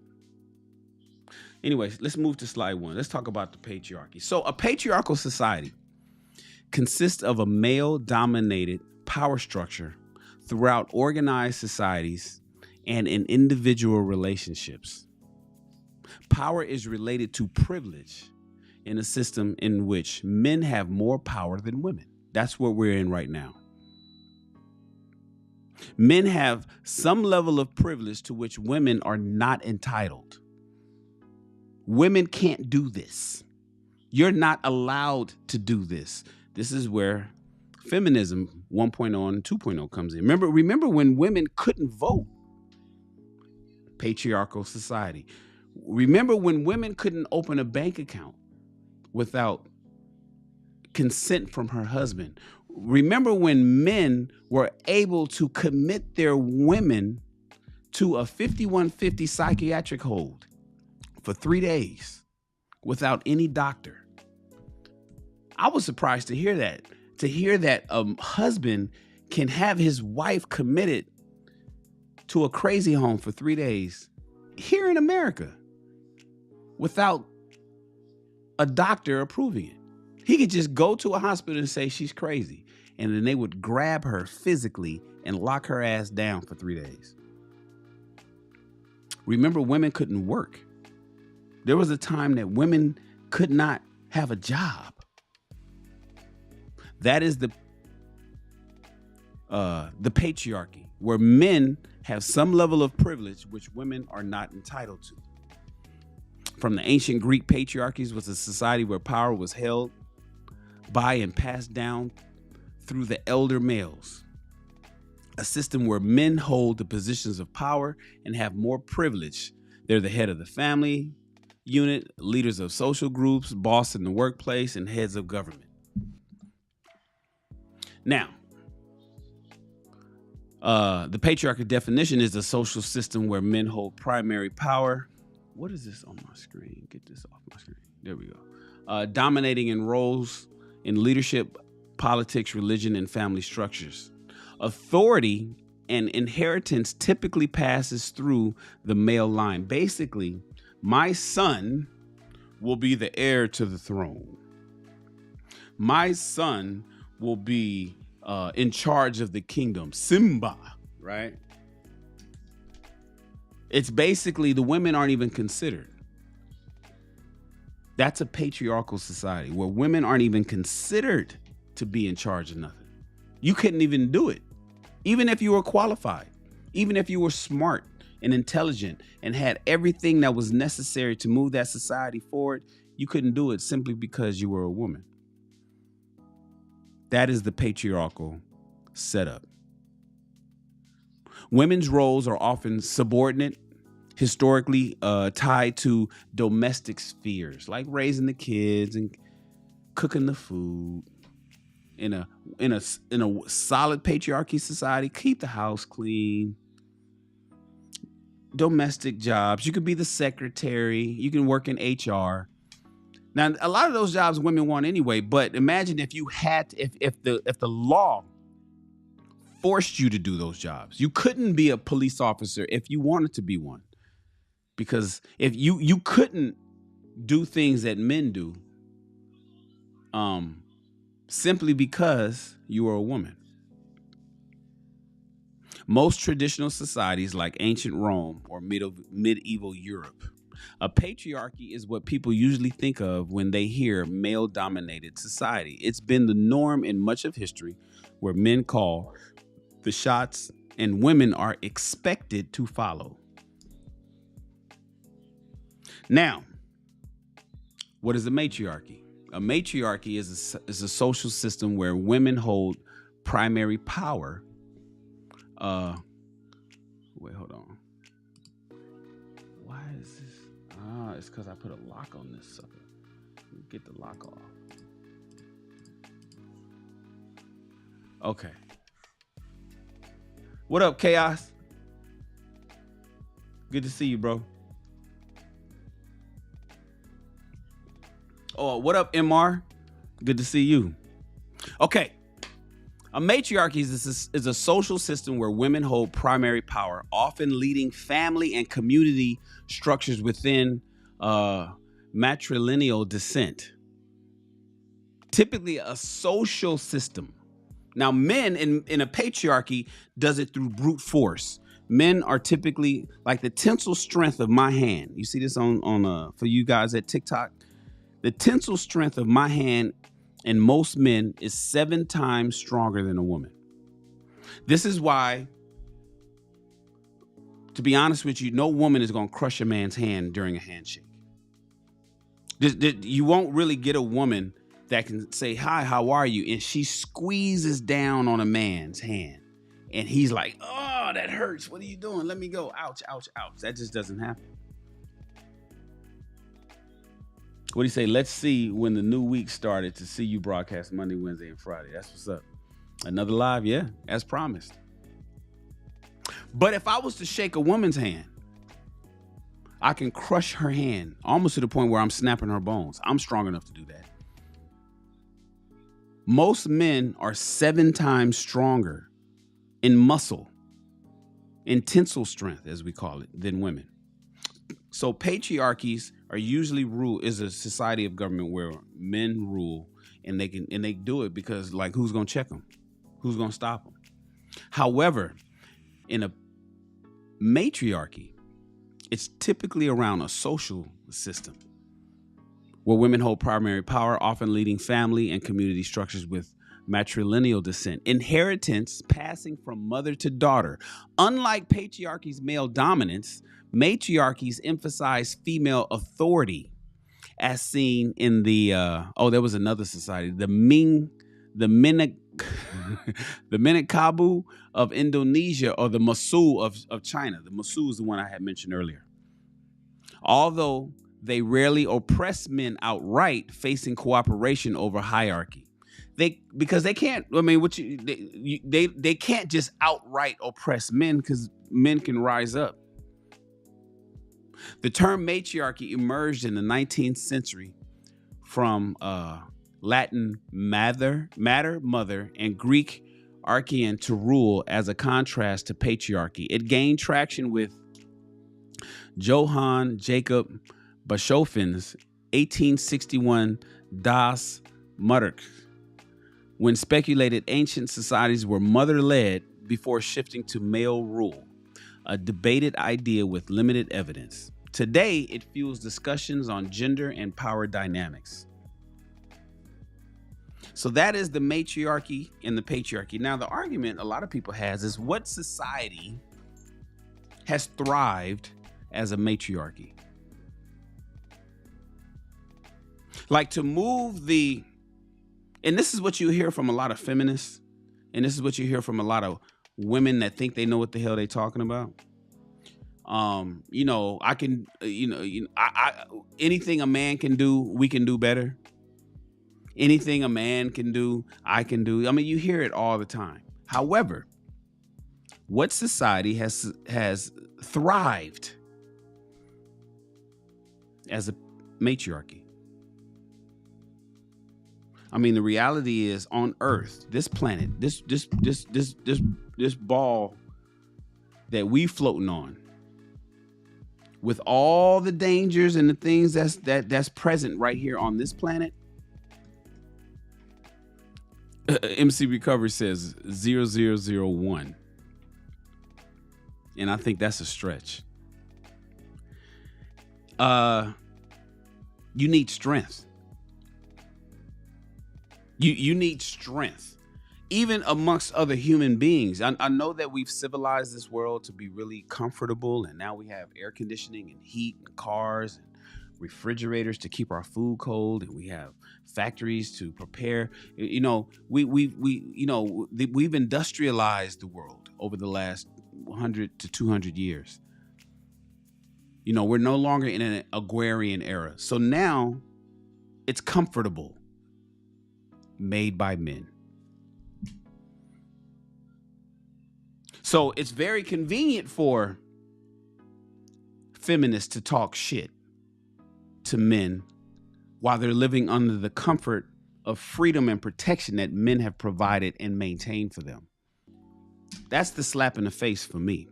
Anyways, let's move to slide 1. Let's talk about the patriarchy. So a patriarchal society consists of a male-dominated power structure throughout organized societies and in individual relationships. Power is related to privilege in a system in which men have more power than women. That's what we're in right now. Men have some level of privilege to which women are not entitled. Women can't do this. You're not allowed to do this. This is where feminism 1.0 and 2.0 comes in. Remember when women couldn't vote? Patriarchal society. Remember when women couldn't open a bank account without consent from her husband? Remember when men were able to commit their women to a 5150 psychiatric hold for 3 days without any doctor? I was surprised to hear that. To hear that a husband can have his wife committed to a crazy home for 3 days here in America without a doctor approving it. He could just go to a hospital and say she's crazy, and then they would grab her physically and lock her ass down for 3 days. Remember, women couldn't work. There was a time that women could not have a job. That is the patriarchy, where men have some level of privilege which women are not entitled to. From the ancient Greek, patriarchies was a society where power was held by and passed down through the elder males. A system where men hold the positions of power and have more privilege. They're the head of the family unit, leaders of social groups, boss in the workplace, and heads of government. Now, the patriarchal definition is a social system where men hold primary power. What is this on my screen? Get this off my screen. There we go. Dominating in roles in leadership, politics, religion, and family structures. Authority and inheritance typically passes through the male line. Basically, my son will be the heir to the throne. My son will be in charge of the kingdom. Simba, right? It's basically the women aren't even considered. That's a patriarchal society where women aren't even considered to be in charge of nothing. You couldn't even do it. Even if you were qualified, even if you were smart and intelligent and had everything that was necessary to move that society forward, you couldn't do it simply because you were a woman. That is the patriarchal setup. Women's roles are often subordinate, historically tied to domestic spheres, like raising the kids and cooking the food. in a solid patriarchy society, keep the house clean, domestic jobs. You could be the secretary. You can work in HR. Now, a lot of those jobs women want anyway. But imagine if you had to, if the law forced you to do those jobs. You couldn't be a police officer if you wanted to be one, because if you couldn't do things that men do, simply because you were a woman. Most traditional societies like ancient Rome or medieval Europe, a patriarchy is what people usually think of when they hear male-dominated society. It's been the norm in much of history, where men call the shots and women are expected to follow. Now, what is a matriarchy? A matriarchy is a social system where women hold primary power. Wait, hold on. Why is this? It's because I put a lock on this sucker. Get the lock off. Okay. What up, Chaos? Good to see you, bro. Oh, what up, MR? Good to see you. Okay. A matriarchy is a social system where women hold primary power, often leading family and community structures within matrilineal descent. Typically a social system. Now, men in a patriarchy does it through brute force. Men are typically like the tensile strength of my hand. You see this on for you guys at TikTok? The tensile strength of my hand in most men is 7 times stronger than a woman. This is why, to be honest with you, no woman is going to crush a man's hand during a handshake. You won't really get a woman that can say, "Hi, how are you?" and she squeezes down on a man's hand. And he's like, "Oh, that hurts. What are you doing? Let me go. Ouch, ouch, ouch." That just doesn't happen. What do you say? Let's see when the new week started to see you broadcast Monday, Wednesday, and Friday. That's what's up. Another live, yeah, as promised. But if I was to shake a woman's hand, I can crush her hand almost to the point where I'm snapping her bones. I'm strong enough to do that. Most men are 7 times stronger in muscle, in tensile strength, as we call it, than women. So patriarchies are usually is a society of government where men rule, and they do it because, like, who's gonna check them? Who's gonna stop them? However, in a matriarchy, it's typically around a social system where women hold primary power, often leading family and community structures with matrilineal descent. Inheritance passing from mother to daughter. Unlike patriarchy's male dominance, matriarchies emphasize female authority, as seen in the there was another society, the Minangkabau of Indonesia, or the Mosul of China. The Mosul is the one I had mentioned earlier. Although they rarely oppress men outright, facing cooperation over hierarchy. Because they can't. I mean, they can't just outright oppress men, because men can rise up. The term matriarchy emerged in the 19th century from Latin matter, mother, and Greek archean, to rule, as a contrast to patriarchy. It gained traction with Johann Jacob Bachofen's 1861 Das Matriarch, when speculated ancient societies were mother-led before shifting to male rule, a debated idea with limited evidence. Today, it fuels discussions on gender and power dynamics. So that is the matriarchy and the patriarchy. Now, the argument a lot of people has is, what society has thrived as a matriarchy? Like, to move and this is what you hear from a lot of feminists, and this is what you hear from a lot of women that think they know what the hell they're talking about. I can, anything a man can do, we can do better. Anything a man can do, I can do. I mean, you hear it all the time. However, what society has thrived as a matriarchy? I mean, the reality is on Earth, this planet, this ball that we floating on, with all the dangers and the things that's present right here on this planet. MC Recovery says 0001. And I think that's a stretch. You need strength. You need strength, even amongst other human beings. I know that we've civilized this world to be really comfortable, and now we have air conditioning and heat and cars and refrigerators to keep our food cold, and we have factories to prepare. You know, we've industrialized the world over the last 100 to 200 years. You know, we're no longer in an agrarian era, so now it's comfortable. Made by men. So it's very convenient for feminists to talk shit to men while they're living under the comfort of freedom and protection that men have provided and maintained for them. That's the slap in the face for me.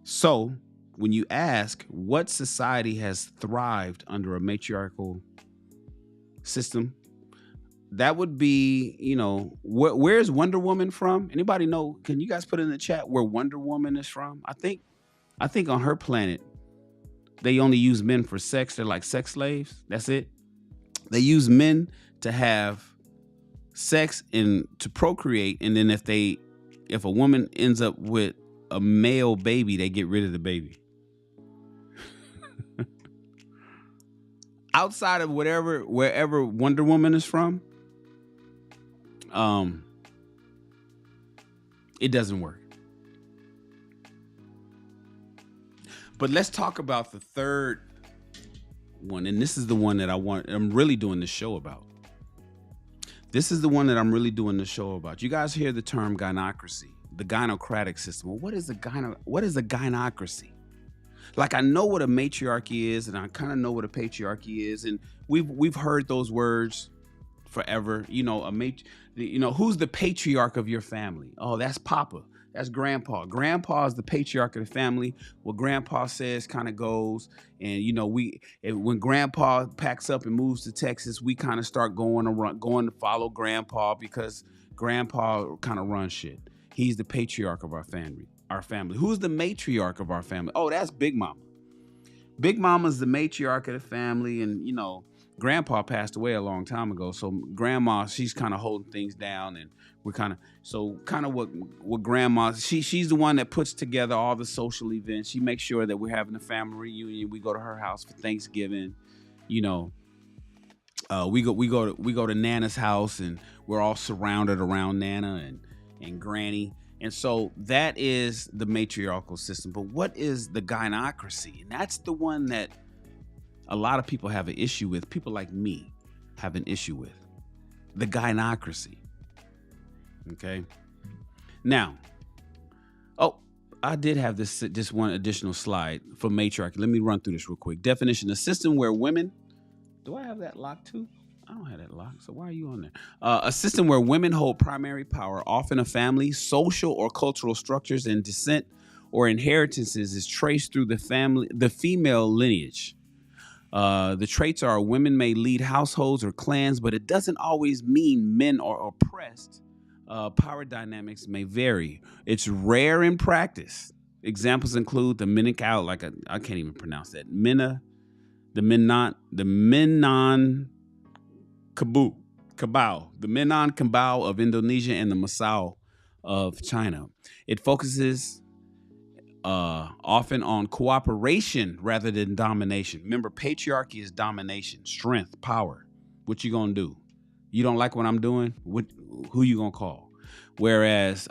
So when you ask what society has thrived under a matriarchal system, that would be, you know, where's Wonder Woman from? Anybody know? Can you guys put in the chat where Wonder Woman is from? I think on her planet they only use men for sex. They're like sex slaves. That's it. They use men to have sex and to procreate, and then if a woman ends up with a male baby, they get rid of the baby. Outside of wherever Wonder Woman is from, it doesn't work. But let's talk about the third one, and this is the one that I'm really doing the show about. This is the one that I'm really doing the show about. You guys hear the term gynocracy, the gynocratic system. Well, what is a gynocracy? Like, I know what a matriarchy is, and I kind of know what a patriarchy is, and we've heard those words forever. You know, who's the patriarch of your family? Oh, that's Papa. That's Grandpa. Grandpa is the patriarch of the family. What Grandpa says kind of goes. And you know, when Grandpa packs up and moves to Texas, we kind of start going to follow Grandpa, because Grandpa kind of runs shit. He's the patriarch of our family. Who's the matriarch of our family? Oh, that's Big Mama. Big Mama's the matriarch of the family, and you know, Grandpa passed away a long time ago, so Grandma, she's kind of holding things down, and we're kind of what Grandma, she's the one that puts together all the social events. She makes sure that we're having a family reunion. We go to her house for Thanksgiving. You know, we go to Nana's house, and we're all surrounded around Nana and Granny. And so that is the matriarchal system. But what is the gynocracy? And that's the one that a lot of people have an issue with. People like me have an issue with the gynocracy. Okay. Now, I did have this one additional slide for matriarchy. Let me run through this real quick. Definition: a system where women. Do I have that locked too? I don't have that locked. So why are you on there? A system where women hold primary power, often a family, social or cultural structures, and descent or inheritances is traced through the female lineage. The traits are women may lead households or clans, but it doesn't always mean men are oppressed. Power dynamics may vary. It's rare in practice. Examples include the Menon, I can't even pronounce that. The Menon Cabal, the Menon Cabal of Indonesia, and the Masao of China. It focuses often on cooperation rather than domination. Remember, patriarchy is domination, strength, power. What you gonna do? You don't like what I'm doing? Who you gonna call? Whereas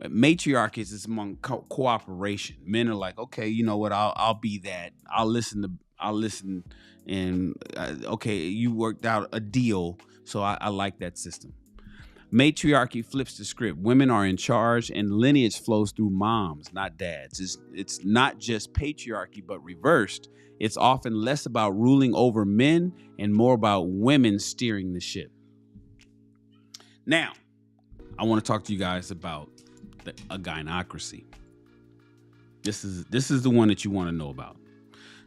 matriarchy is among cooperation. Men are like, okay, you know what? I'll be that. I'll listen to I'll listen and okay, you worked out a deal, so I like that system. Matriarchy flips the script. Women are in charge, and lineage flows through moms, not dads. It's not just patriarchy, but reversed. It's often less about ruling over men and more about women steering the ship. Now, I want to talk to you guys about a gynocracy. This is the one that you want to know about.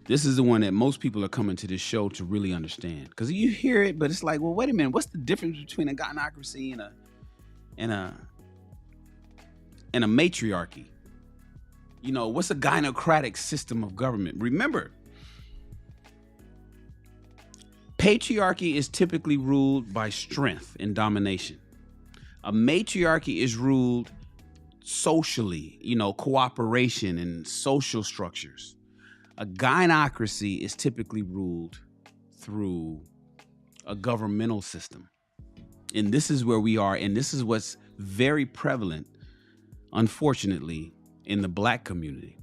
This is the one that most people are coming to this show to really understand. Because you hear it, but it's like, well, wait a minute. What's the difference between a gynocracy and a matriarchy? You know, what's a gynocratic system of government? Remember, patriarchy is typically ruled by strength and domination. A matriarchy is ruled socially, cooperation and social structures. A gynocracy is typically ruled through a governmental system. And this is where we are, and this is what's very prevalent, unfortunately, in the Black community.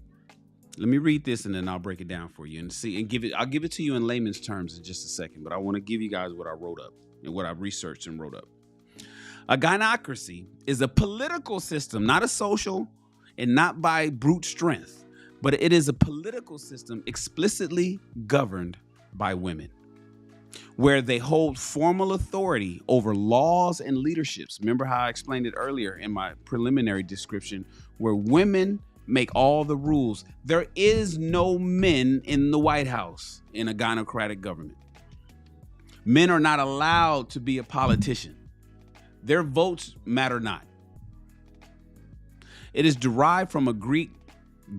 Let me read this and then I'll break it down for you and see and I'll give it to you in layman's terms in just a second, but I want to give you guys what I wrote up and what I researched and wrote up. A gynocracy is a political system, not a social and not by brute strength. But it is a political system explicitly governed by women, where they hold formal authority over laws and leaderships. Remember how I explained it earlier in my preliminary description, where women make all the rules. There is no men in the White House in a gynocratic government. Men are not allowed to be a politician. Their votes matter not. It is derived from a Greek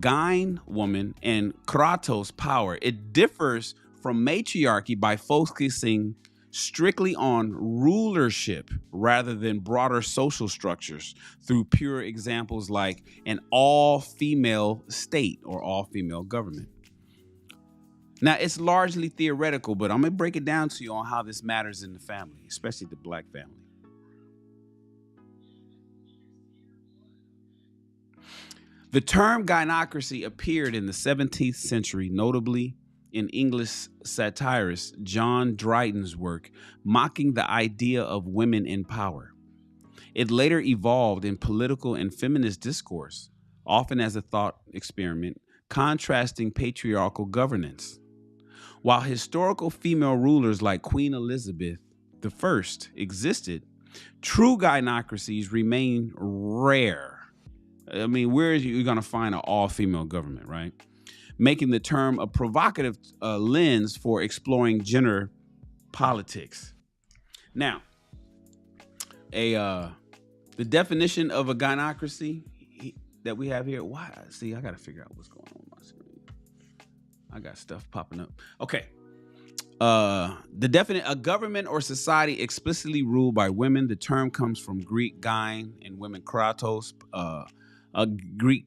Gyn woman and Kratos power. It differs from matriarchy by focusing strictly on rulership rather than broader social structures through pure examples like an all-female state or all-female government. Now, it's largely theoretical, but I'm going to break it down to you on how this matters in the family, especially the Black family. The term gynocracy appeared in the 17th century, notably in English satirist John Dryden's work, mocking the idea of women in power. It later evolved in political and feminist discourse, often as a thought experiment, contrasting patriarchal governance. While historical female rulers like Queen Elizabeth I existed, true gynocracies remain rare. I mean, where is you going to find an all-female government, right? Making the term a provocative lens for exploring gender politics. Now, the definition of a gynocracy that we have here. Why? See, I got to figure out what's going on with my screen. I got stuff popping up. Okay. A government or society explicitly ruled by women. The term comes from Greek gyn and women kratos. A Greek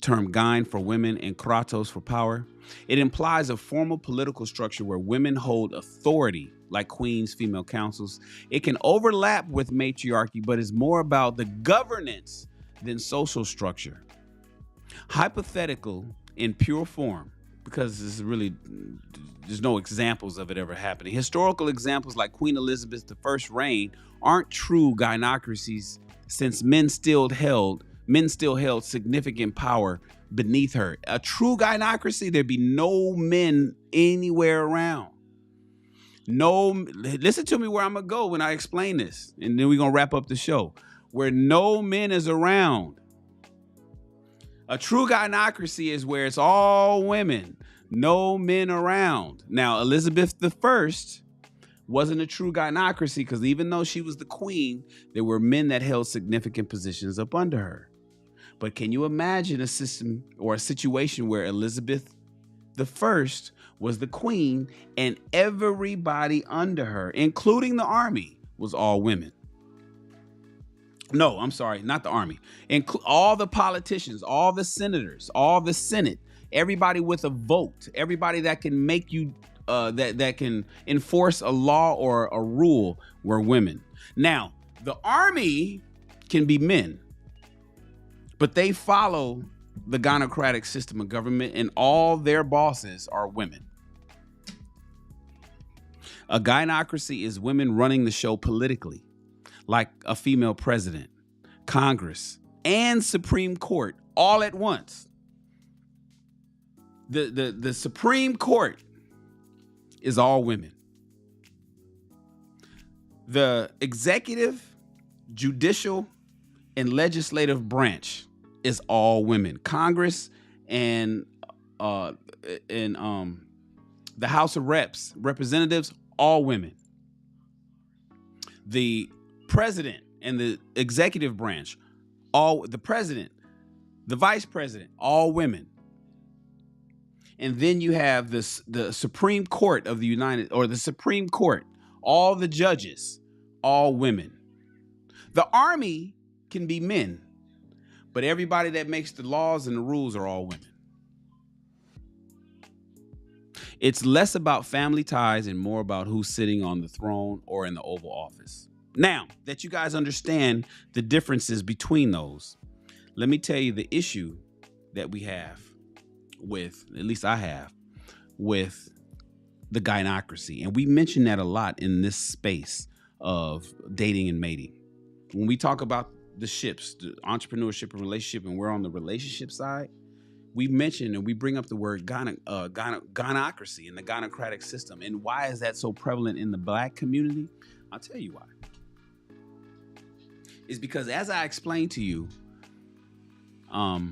term gyn for women and kratos for power. It implies a formal political structure where women hold authority, like queens, female councils. It can overlap with matriarchy, but is more about the governance than social structure. Hypothetical in pure form, because there's no examples of it ever happening. Historical examples like Queen Elizabeth I's reign aren't true gynocracies, since men still held significant power beneath her. A true gynocracy, there'd be no men anywhere around. Listen to me where I'm gonna go when I explain this, and then we're gonna wrap up the show. Where no men is around. A true gynocracy is where it's all women, no men around. Now, Elizabeth I wasn't a true gynocracy because even though she was the queen, there were men that held significant positions up under her. But can you imagine a system or a situation where Elizabeth I was the queen and everybody under her, including the army, was all women? No, I'm sorry, not the army. All the politicians, all the senators, all the Senate, everybody with a vote, everybody that can make you that can enforce a law or a rule were women. Now, the army can be men, but they follow the gynocratic system of government, and all their bosses are women. A gynocracy is women running the show politically, like a female president, Congress, and Supreme Court all at once. The Supreme Court is all women. The executive, judicial, and legislative branch is all women. Congress and the House of Representatives, all women. The president and the executive branch, the president, the vice president, all women. And then you have the Supreme Court of the Supreme Court, all the judges, all women. The army can be men, but everybody that makes the laws and the rules are all women. It's less about family ties and more about who's sitting on the throne or in the Oval Office. Now that you guys understand the differences between those, let me tell you the issue that we have with, at least I have, with the gynocracy. And we mention that a lot in this space of dating and mating. When we talk about the ships, the entrepreneurship and relationship, and we're on the relationship side, we mention and we bring up the word gynocracy and the gynocratic system. And why is that so prevalent in the Black community? I'll tell you why. It's because, as I explained to you, all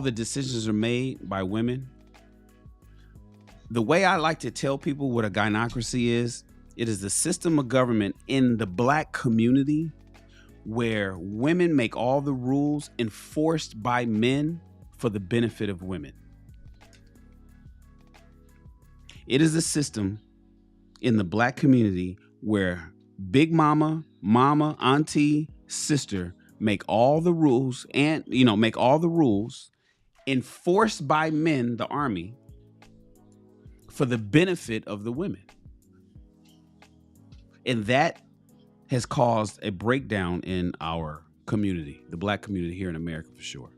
the decisions are made by women. The way I like to tell people what a gynocracy is, it is the system of government in the Black community where women make all the rules enforced by men for the benefit of women. It is a system in the Black community where big mama, auntie, sister make all the rules and, make all the rules enforced by men, the army, for the benefit of the women. And that has caused a breakdown in our community, the Black community here in America for sure.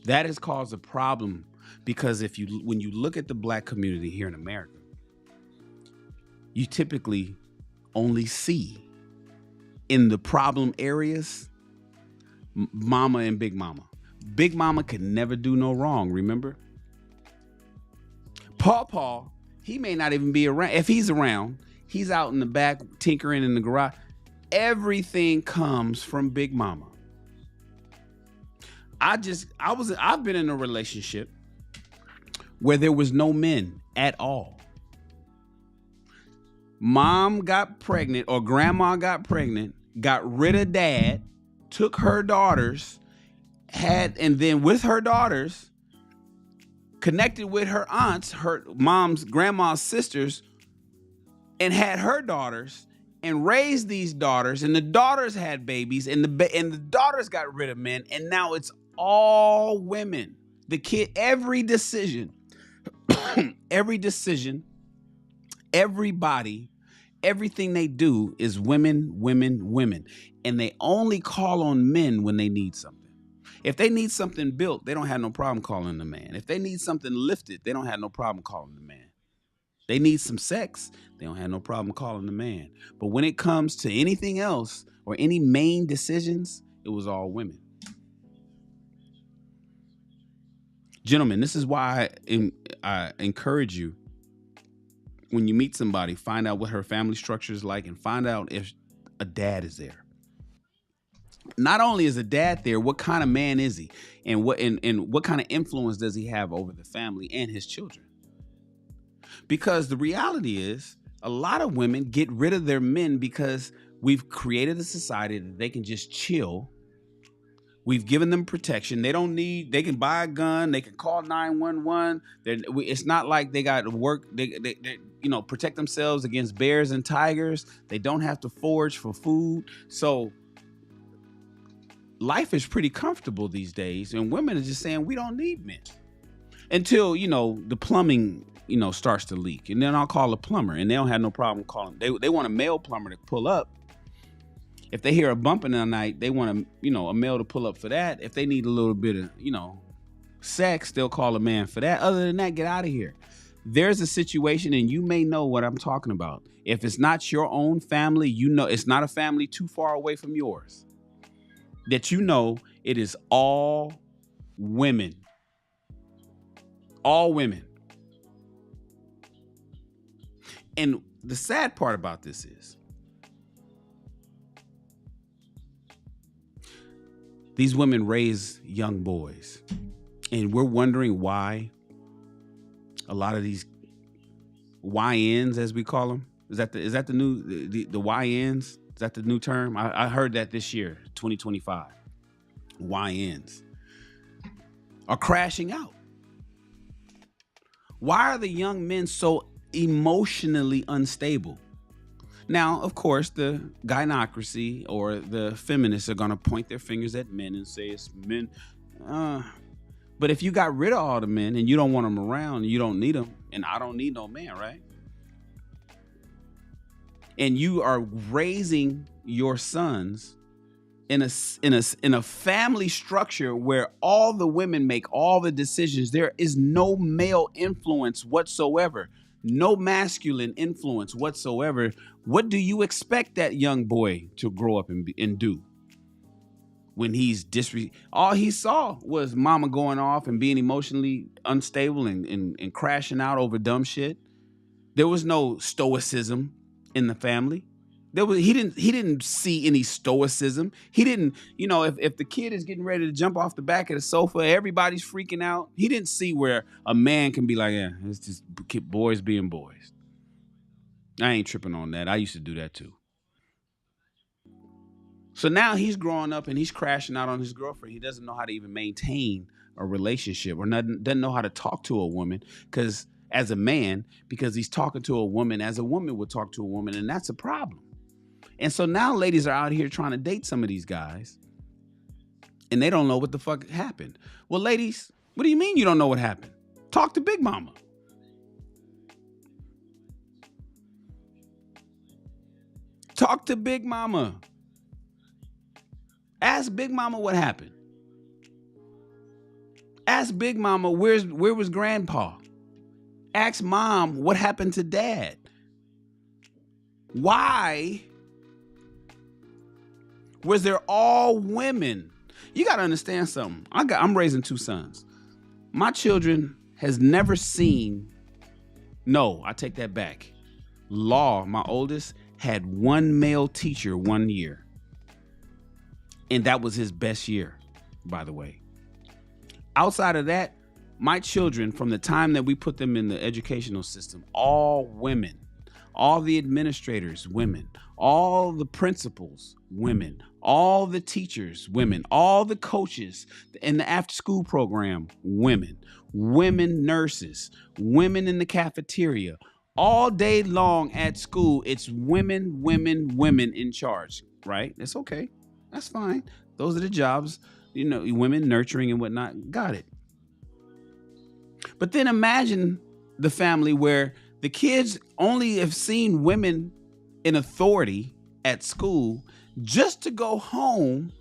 That has caused a problem because when you look at the Black community here in America, you typically only see in the problem areas mama and big mama. Big mama could never do no wrong, remember? Paw, he may not even be around. If he's around, he's out in the back tinkering in the garage. Everything comes from big mama. I've been in a relationship where there was no men at all. Mom got pregnant or grandma got pregnant, got rid of dad, took her daughters, and then with her daughters, connected with her aunts, her mom's, grandma's sisters, and had her daughters and raised these daughters, and the daughters had babies, and the daughters got rid of men, and now it's all women. The kid, every decision, everybody, everything they do is women, and they only call on men when they need something. If they need something built, they don't have no problem calling the man. If they need something lifted, they don't have no problem calling the man. They need some sex, they don't have no problem calling the man. But when it comes to anything else or any main decisions, it was all women. Gentlemen, this is why I encourage you, when you meet somebody, find out what her family structure is like and find out if a dad is there. Not only is a dad there, what kind of man is he? And what kind of influence does he have over the family and his children? Because the reality is, a lot of women get rid of their men because we've created a society that they can just chill. We've given them protection. They can buy a gun. They can call 911. It's not like they got to work. They protect themselves against bears and tigers. They don't have to forage for food. So life is pretty comfortable these days, and women are just saying we don't need men until the plumbing starts to leak, and then I'll call a plumber, and they don't have no problem calling. They want a male plumber to pull up. If they hear a bump in the night, they want a male to pull up for that. If they need a little bit of sex, they'll call a man for that. Other than that, get out of here. There's a situation, and you may know what I'm talking about. If it's not your own family, you know it's not a family too far away from yours, that you know it is all women. All women. And the sad part about this is these women raise young boys, and we're wondering why a lot of these YNs, as we call them, is that the new the YNs? Is that the new term? I heard that this year, 2025. YNs are crashing out. Why are the young men so emotionally unstable? Now, of course, the Gynocracy or the feminists are going to point their fingers at men and say it's men. But if you got rid of all the men and you don't want them around, you don't need them, and I don't need no man, right? And you are raising your sons in a family structure where all the women make all the decisions. There is no male influence whatsoever, no masculine influence whatsoever. What do you expect that young boy to grow up and do? When he's all he saw was mama going off and being emotionally unstable and crashing out over dumb shit. There was no stoicism in the family. He didn't see any stoicism. He didn't, if the kid is getting ready to jump off the back of the sofa, everybody's freaking out. He didn't see where a man can be like, yeah, it's just boys being boys. I ain't tripping on that. I used to do that too. So now he's growing up and he's crashing out on his girlfriend. He doesn't know how to even maintain a relationship or doesn't know how to talk to a woman because he's talking to a woman as a woman would talk to a woman, and that's a problem. And so now ladies are out here trying to date some of these guys and they don't know what the fuck happened. Well, ladies, what do you mean you don't know what happened? Talk to Big Mama. Talk to Big Mama. Ask Big Mama what happened. Ask Big Mama where was Grandpa? Ask Mom what happened to Dad. Why was there all women? You got to understand something. I'm raising 2 sons. My children has never seen. No, I take that back. Law, my oldest, had 1 male teacher 1 year. And that was his best year, by the way. Outside of that, my children, from the time that we put them in the educational system, all women, all the administrators, women, all the principals, women, all the teachers, women, all the coaches in the after-school program, women nurses, women in the cafeteria, all day long at school, it's women in charge, right? That's okay. That's fine. Those are the jobs, women nurturing and whatnot. Got it. But then imagine the family where the kids only have seen women in authority at school just to go home,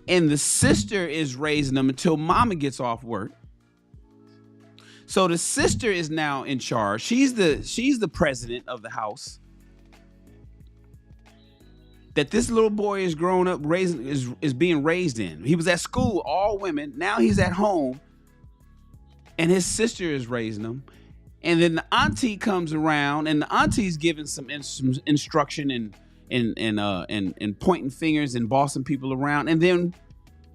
and the sister is raising them until mama gets off work. So the sister is now in charge. She's the president of the house that this little boy is growing up is being raised in. He was at school, all women. Now he's at home, and his sister is raising him. And then the auntie comes around, and the auntie's giving some instruction and pointing fingers and bossing people around. And then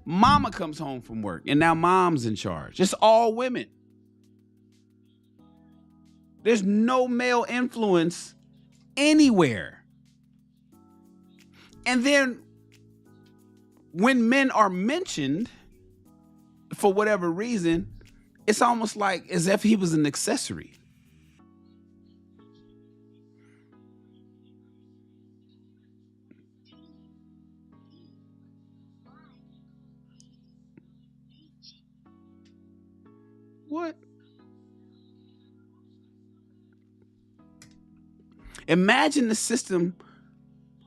mama comes home from work, and now mom's in charge. It's all women. There's no male influence anywhere. And then when men are mentioned for whatever reason, it's almost like as if he was an accessory. What? Imagine the system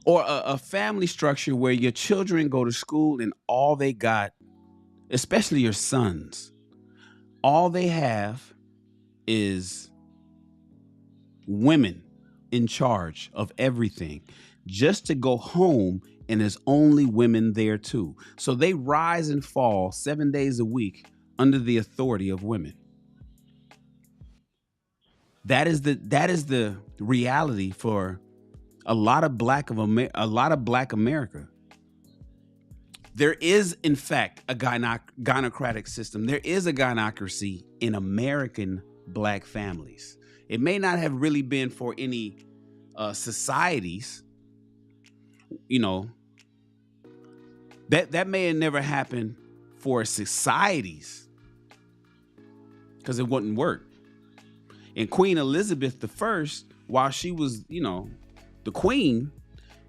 or a family structure where your children go to school and all they got especially your sons, all they have is women in charge of everything, just to go home, and there's only women there too. So they rise and fall 7 days a week under the authority of women. That is the reality for a lot of black America. There is, in fact, a gynocratic system. There is a gynocracy in American black families. It may not have really been for any societies, you know, that may have never happened for societies because it wouldn't work. And Queen Elizabeth I, while she was, you know, the queen,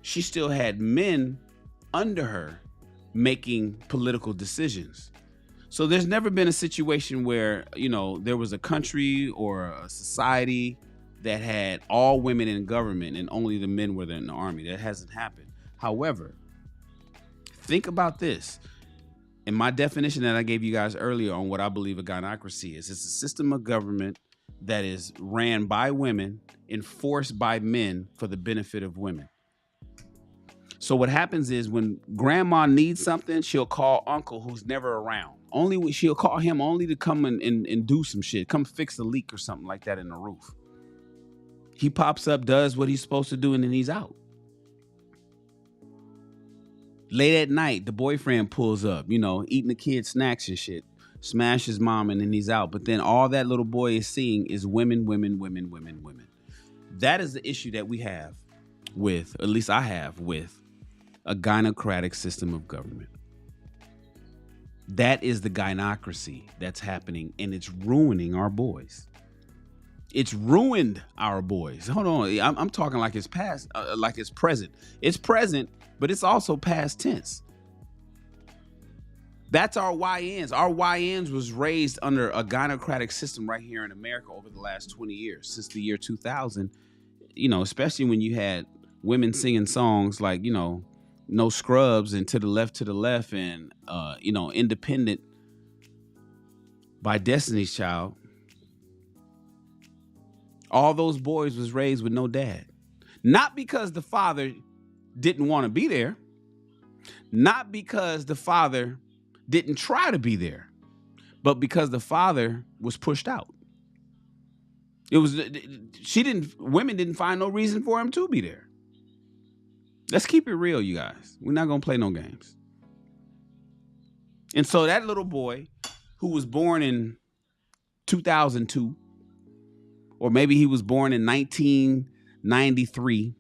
she still had men under her making political decisions. So there's never been a situation where, you know, there was a country or a society that had all women in government and only the men were in the army. That hasn't happened. However, think about this. In my definition that I gave you guys earlier on what I believe a gynocracy is, it's a system of government that is ran by women, enforced by men for the benefit of women. So what happens is when grandma needs something, she'll call uncle who's never around. She'll call him only to come and do some shit, come fix a leak or something like that in the roof. He pops up, does what he's supposed to do, and then he's out. Late at night, the boyfriend pulls up, you know, eating the kids' snacks and shit, smashes mom, and then he's out. But then all that little boy is seeing is women, women, women, women, women. That is the issue that we have with, at least I have with, a gynocratic system of government. That is the gynocracy that's happening, and it's ruining our boys. It's ruined our boys. Hold on, I'm talking like it's past, like it's present. It's present, but it's also past tense. That's our YNs. Our YNs was raised under a gynocratic system right here in America over the last 20 years, since the year 2000. You know, especially when you had women singing songs like, you know, No Scrubs and To the Left, and, you know, Independent by Destiny's Child. All those boys was raised with no dad. Not because the father didn't want to be there. Not because the father didn't try to be there. But because the father was pushed out. Women didn't find no reason for him to be there. Let's keep it real, you guys. We're not going to play no games. And so that little boy who was born in 2002, or maybe he was born in 1993,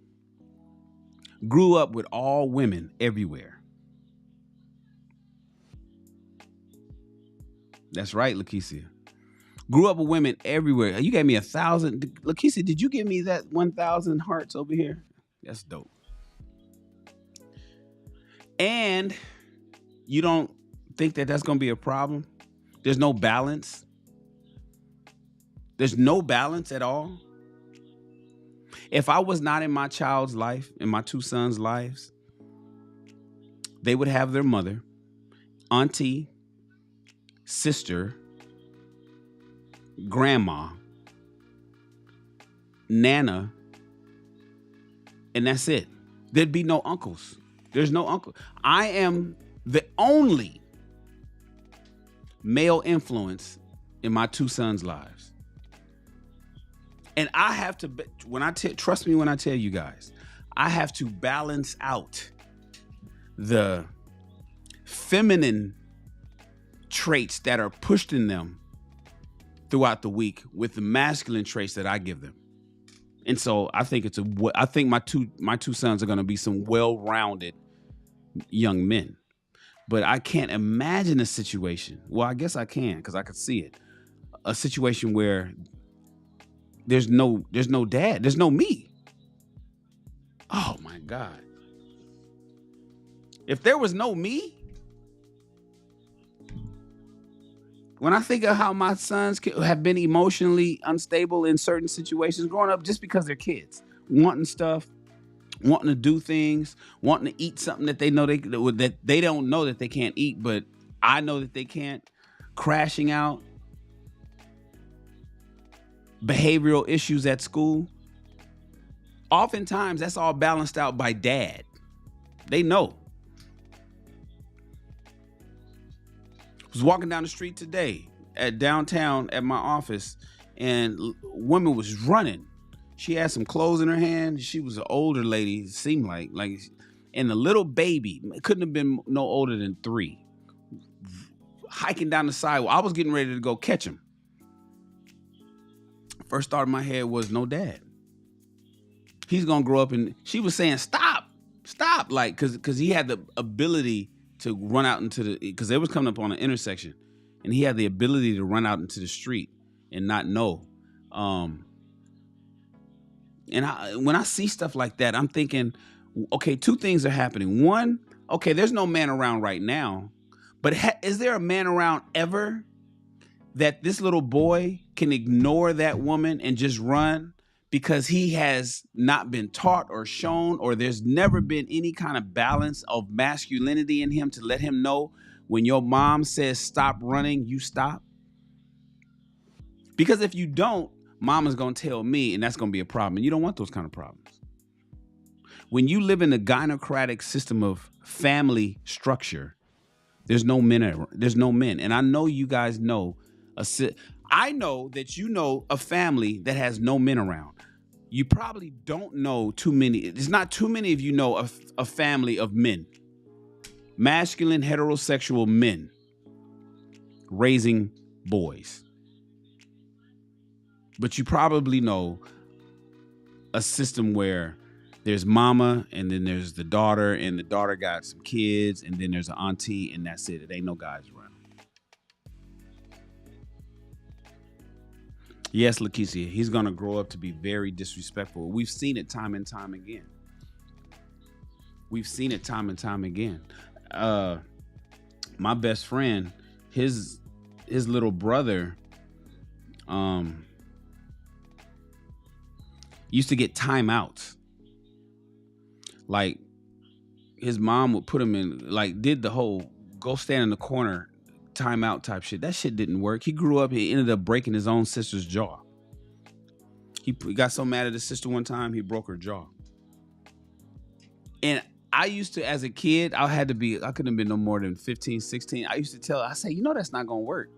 grew up with all women everywhere. That's right, Lakeisha. Grew up with women everywhere. You gave me 1,000. Lakeisha, did you give me that 1,000 hearts over here? That's dope. And you don't think that that's going to be a problem? There's no balance. There's no balance at all. If I was not in my child's life, in my two sons' lives, they would have their mother, auntie, sister, grandma, nana, and that's it. There'd be no uncles. There's no uncle. I am the only male influence in my two sons' lives. And I have to, trust me when I tell you guys, I have to balance out the feminine traits that are pushed in them throughout the week with the masculine traits that I give them. And so I think my two sons are going to be some well-rounded young men. But I can't imagine a situation. Well, I guess I can, because I could see it. A situation where there's no dad, there's no me. Oh my God. If there was no me, when I think of how my sons have been emotionally unstable in certain situations growing up, just because they're kids, wanting stuff, wanting to do things, wanting to eat something that they know that they don't know that they can't eat, but I know that they can't. Crashing out, behavioral issues at school. Oftentimes, that's all balanced out by dad. They know. I was walking down the street today at downtown at my office, and a woman was running. She had some clothes in her hand. She was an older lady, it seemed like, and the little baby, it couldn't have been no older than 3, hiking down the sidewalk. I was getting ready to go catch him. First thought in my head was, no dad. He's gonna grow up, and she was saying, stop, like, because he had the ability to run out into the, because they was coming up on an intersection, and he had the ability to run out into the street and not know. And when I see stuff like that, I'm thinking, okay, 2 things are happening. One, okay, there's no man around right now, but is there a man around ever that this little boy can ignore that woman and just run because he has not been taught or shown, or there's never been any kind of balance of masculinity in him to let him know when your mom says stop running, you stop? Because if you don't, mama's going to tell me, and that's going to be a problem. And you don't want those kind of problems. When you live in the gynocratic system of family structure, there's no men. There's no men. And I know you guys know. I know that you know a family that has no men around. You probably don't know too many. There's not too many of you know a family of men. Masculine, heterosexual men raising boys. But you probably know a system where there's mama, and then there's the daughter, and the daughter got some kids, and then there's an auntie, and that's it. It ain't no guys around. Yes, Lakeisha, he's going to grow up to be very disrespectful. We've seen it time and time again. We've seen it time and time again. My best friend, his little brother, used to get timeouts. Like, his mom would put him in, like, did the whole go stand in the corner timeout type shit. That shit didn't work. He grew up, he ended up breaking his own sister's jaw. He got so mad at his sister one time, he broke her jaw. And I used to, as a kid, I couldn't have been no more than 15, 16. I used to tell her, I say, that's not going to work.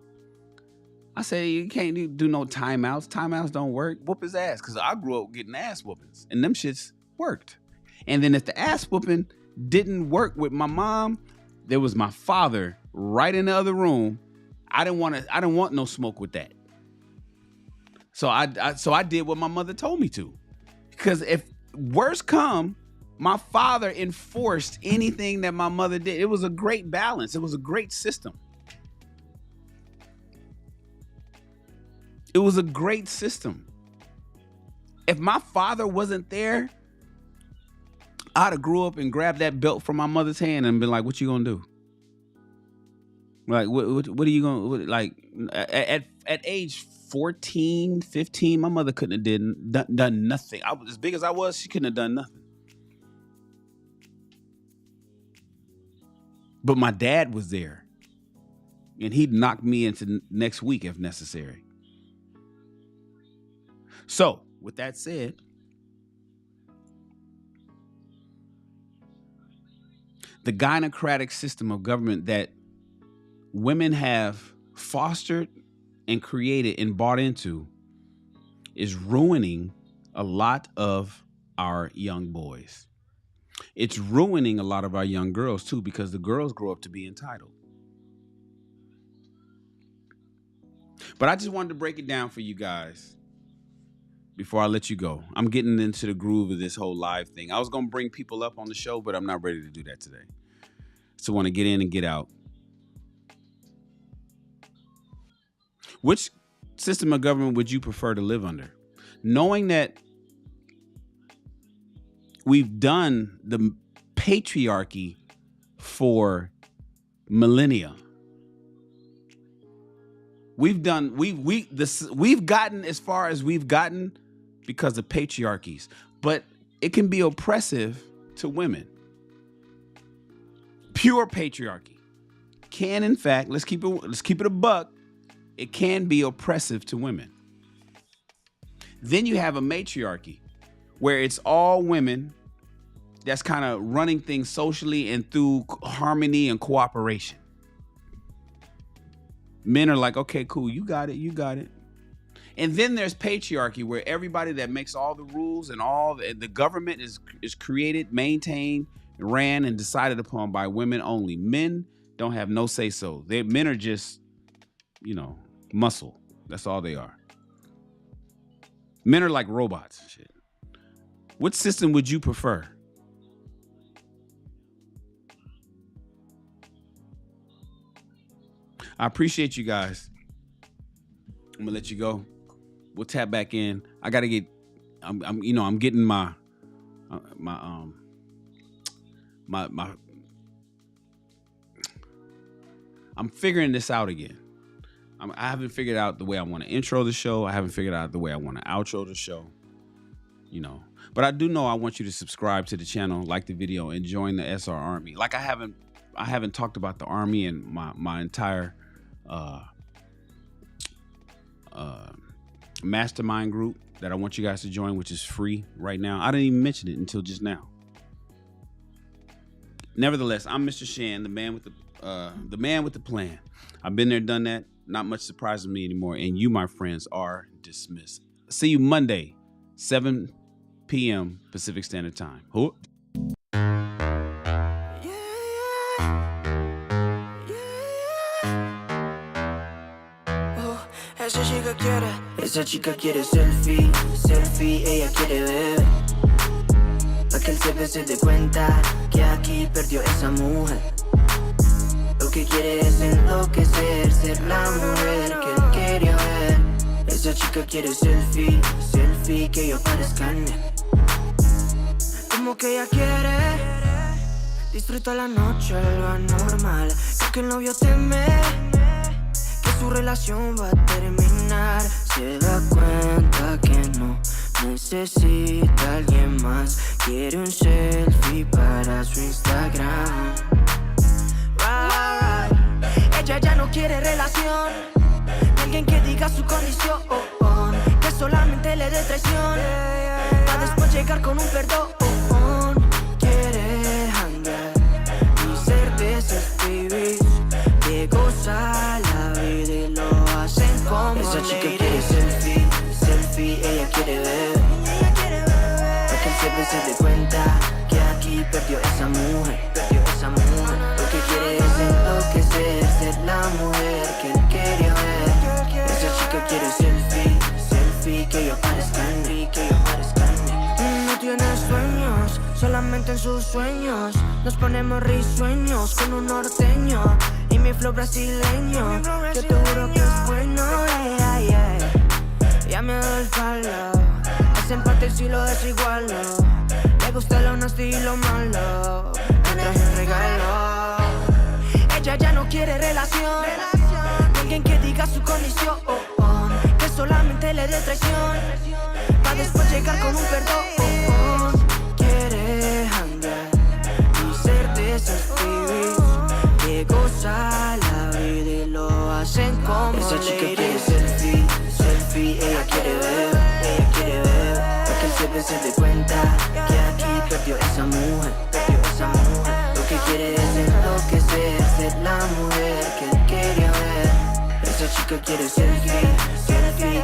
I say, you can't do no timeouts. Timeouts don't work. Whoop his ass. Because I grew up getting ass whoopings, and them shits worked. And then if the ass whooping didn't work with my mom, there was my father right in the other room. I didn't want no smoke with that. So I did what my mother told me to. Because if worse come, my father enforced anything that my mother did. It was a great balance. It was a great system. It was a great system. If my father wasn't there, I'd have grew up and grabbed that belt from my mother's hand and been like, what you gonna do? Like, what are you gonna, like, at age 14, 15, my mother couldn't have done nothing. I was as big as I was, she couldn't have done nothing. But my dad was there, and he'd knock me into next week if necessary. So, with that said, the gynocratic system of government that women have fostered and created and bought into is ruining a lot of our young boys. It's ruining a lot of our young girls too, because the girls grow up to be entitled. But I just wanted to break it down for you guys before I let you go. I'm getting into the groove of this whole live thing. I was going to bring people up on the show, but I'm not ready to do that today. So I want to get in and get out. Which system of government would you prefer to live under? Knowing that we've done the patriarchy for millennia. We've gotten as far as we've gotten because of patriarchies, but it can be oppressive to women. Pure patriarchy can, in fact, let's keep it a buck. It can be oppressive to women. Then you have a matriarchy, where it's all women that's kind of running things socially and through harmony and cooperation. Men are like, okay, cool, you got it. And then there's patriarchy, where everybody that makes all the rules and all the government is created, maintained, ran, and decided upon by women only. Men don't have no say-so. Men are just, muscle. That's all they are. Men are like robots and shit. What system would you prefer? I appreciate you guys. I'm gonna let you go. We'll tap back in. I gotta get. I'm getting my. I'm figuring this out again. I haven't figured out the way I want to intro the show. I haven't figured out the way I want to outro the show. But I do know I want you to subscribe to the channel, like the video, and join the SR Army. Like I haven't talked about the Army and my entire mastermind group that I want you guys to join, which is free right now. I didn't even mention it until just now. Nevertheless, I'm Mr. Shan, the man with the plan. I've been there, done that. Not much surprises me anymore. And you, my friends, are dismissed. See you Monday, 7 p.m. Pacific Standard Time. Oh, esa chica quiere selfie, ella quiere ver. Pa' que el jefe se dé cuenta que aquí perdió esa mujer. Lo que quiere es enloquecer, ser la mujer que él quería ver. Esa chica quiere selfie, que yo parezca en él. Como que ella quiere disfruta la noche, lo anormal. Creo que el novio teme que su relación va a terminar. Se da cuenta que no necesita a alguien más. Quiere un selfie para su Instagram. Ella ya no quiere relación, alguien que diga su condición, que solamente le dé traición, para después llegar con un perdón. Quiere hangar y ser de esos pibis que goza la vida y lo hacen como esa chica quiere selfie, ella quiere ver. Para que el jefe se dé cuenta que aquí perdió esa mujer. Lo que quiere es enloquecer, ser la mujer que él quería ver. Esa chica quiere selfie, que yo parezca en mí, No tiene sueños, solamente en sus sueños. Nos ponemos risueños con un norteño y mi flow brasileño. Yo te juro que es bueno, Ya me doy el palo, ese empate si lo desigualo. Le gusta lo nasty y lo malo, me traje un regalo. Ella ya no quiere relación, alguien que diga su condición, que solamente le dé traición, para después llegar con un perdón. Quiere hangar y ser de esos pibis que goza la vida y lo hacen como esa chica quiere selfie, ella quiere ver. Para que el jefe se dé cuenta que aquí perdió esa mujer. Lo que quiere es enloquecer, ser la mujer que él quería ver. Esa chica quiere selfie,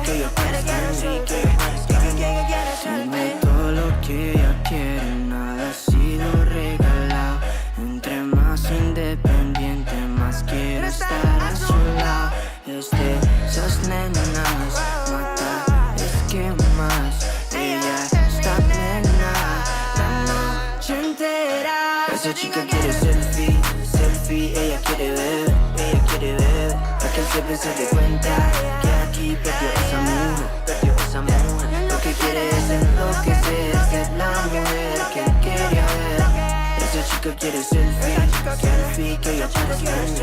que yo parezca en mí, Dime todo lo que ella quiere, nada ha sido regalado. Entre más independiente, más quiero estar a su lado. Es de esas nenas, mata, es que más. Ella está plena la noche entera. Esa chica quiere selfie, ella quiere ver. Para que el jefe se dé cuenta que aquí perdió esa mujer. Lo que quiere es enloquecer, ser la mujer que él quería ver. Esa chica quiere selfie, que yo parezca en mí,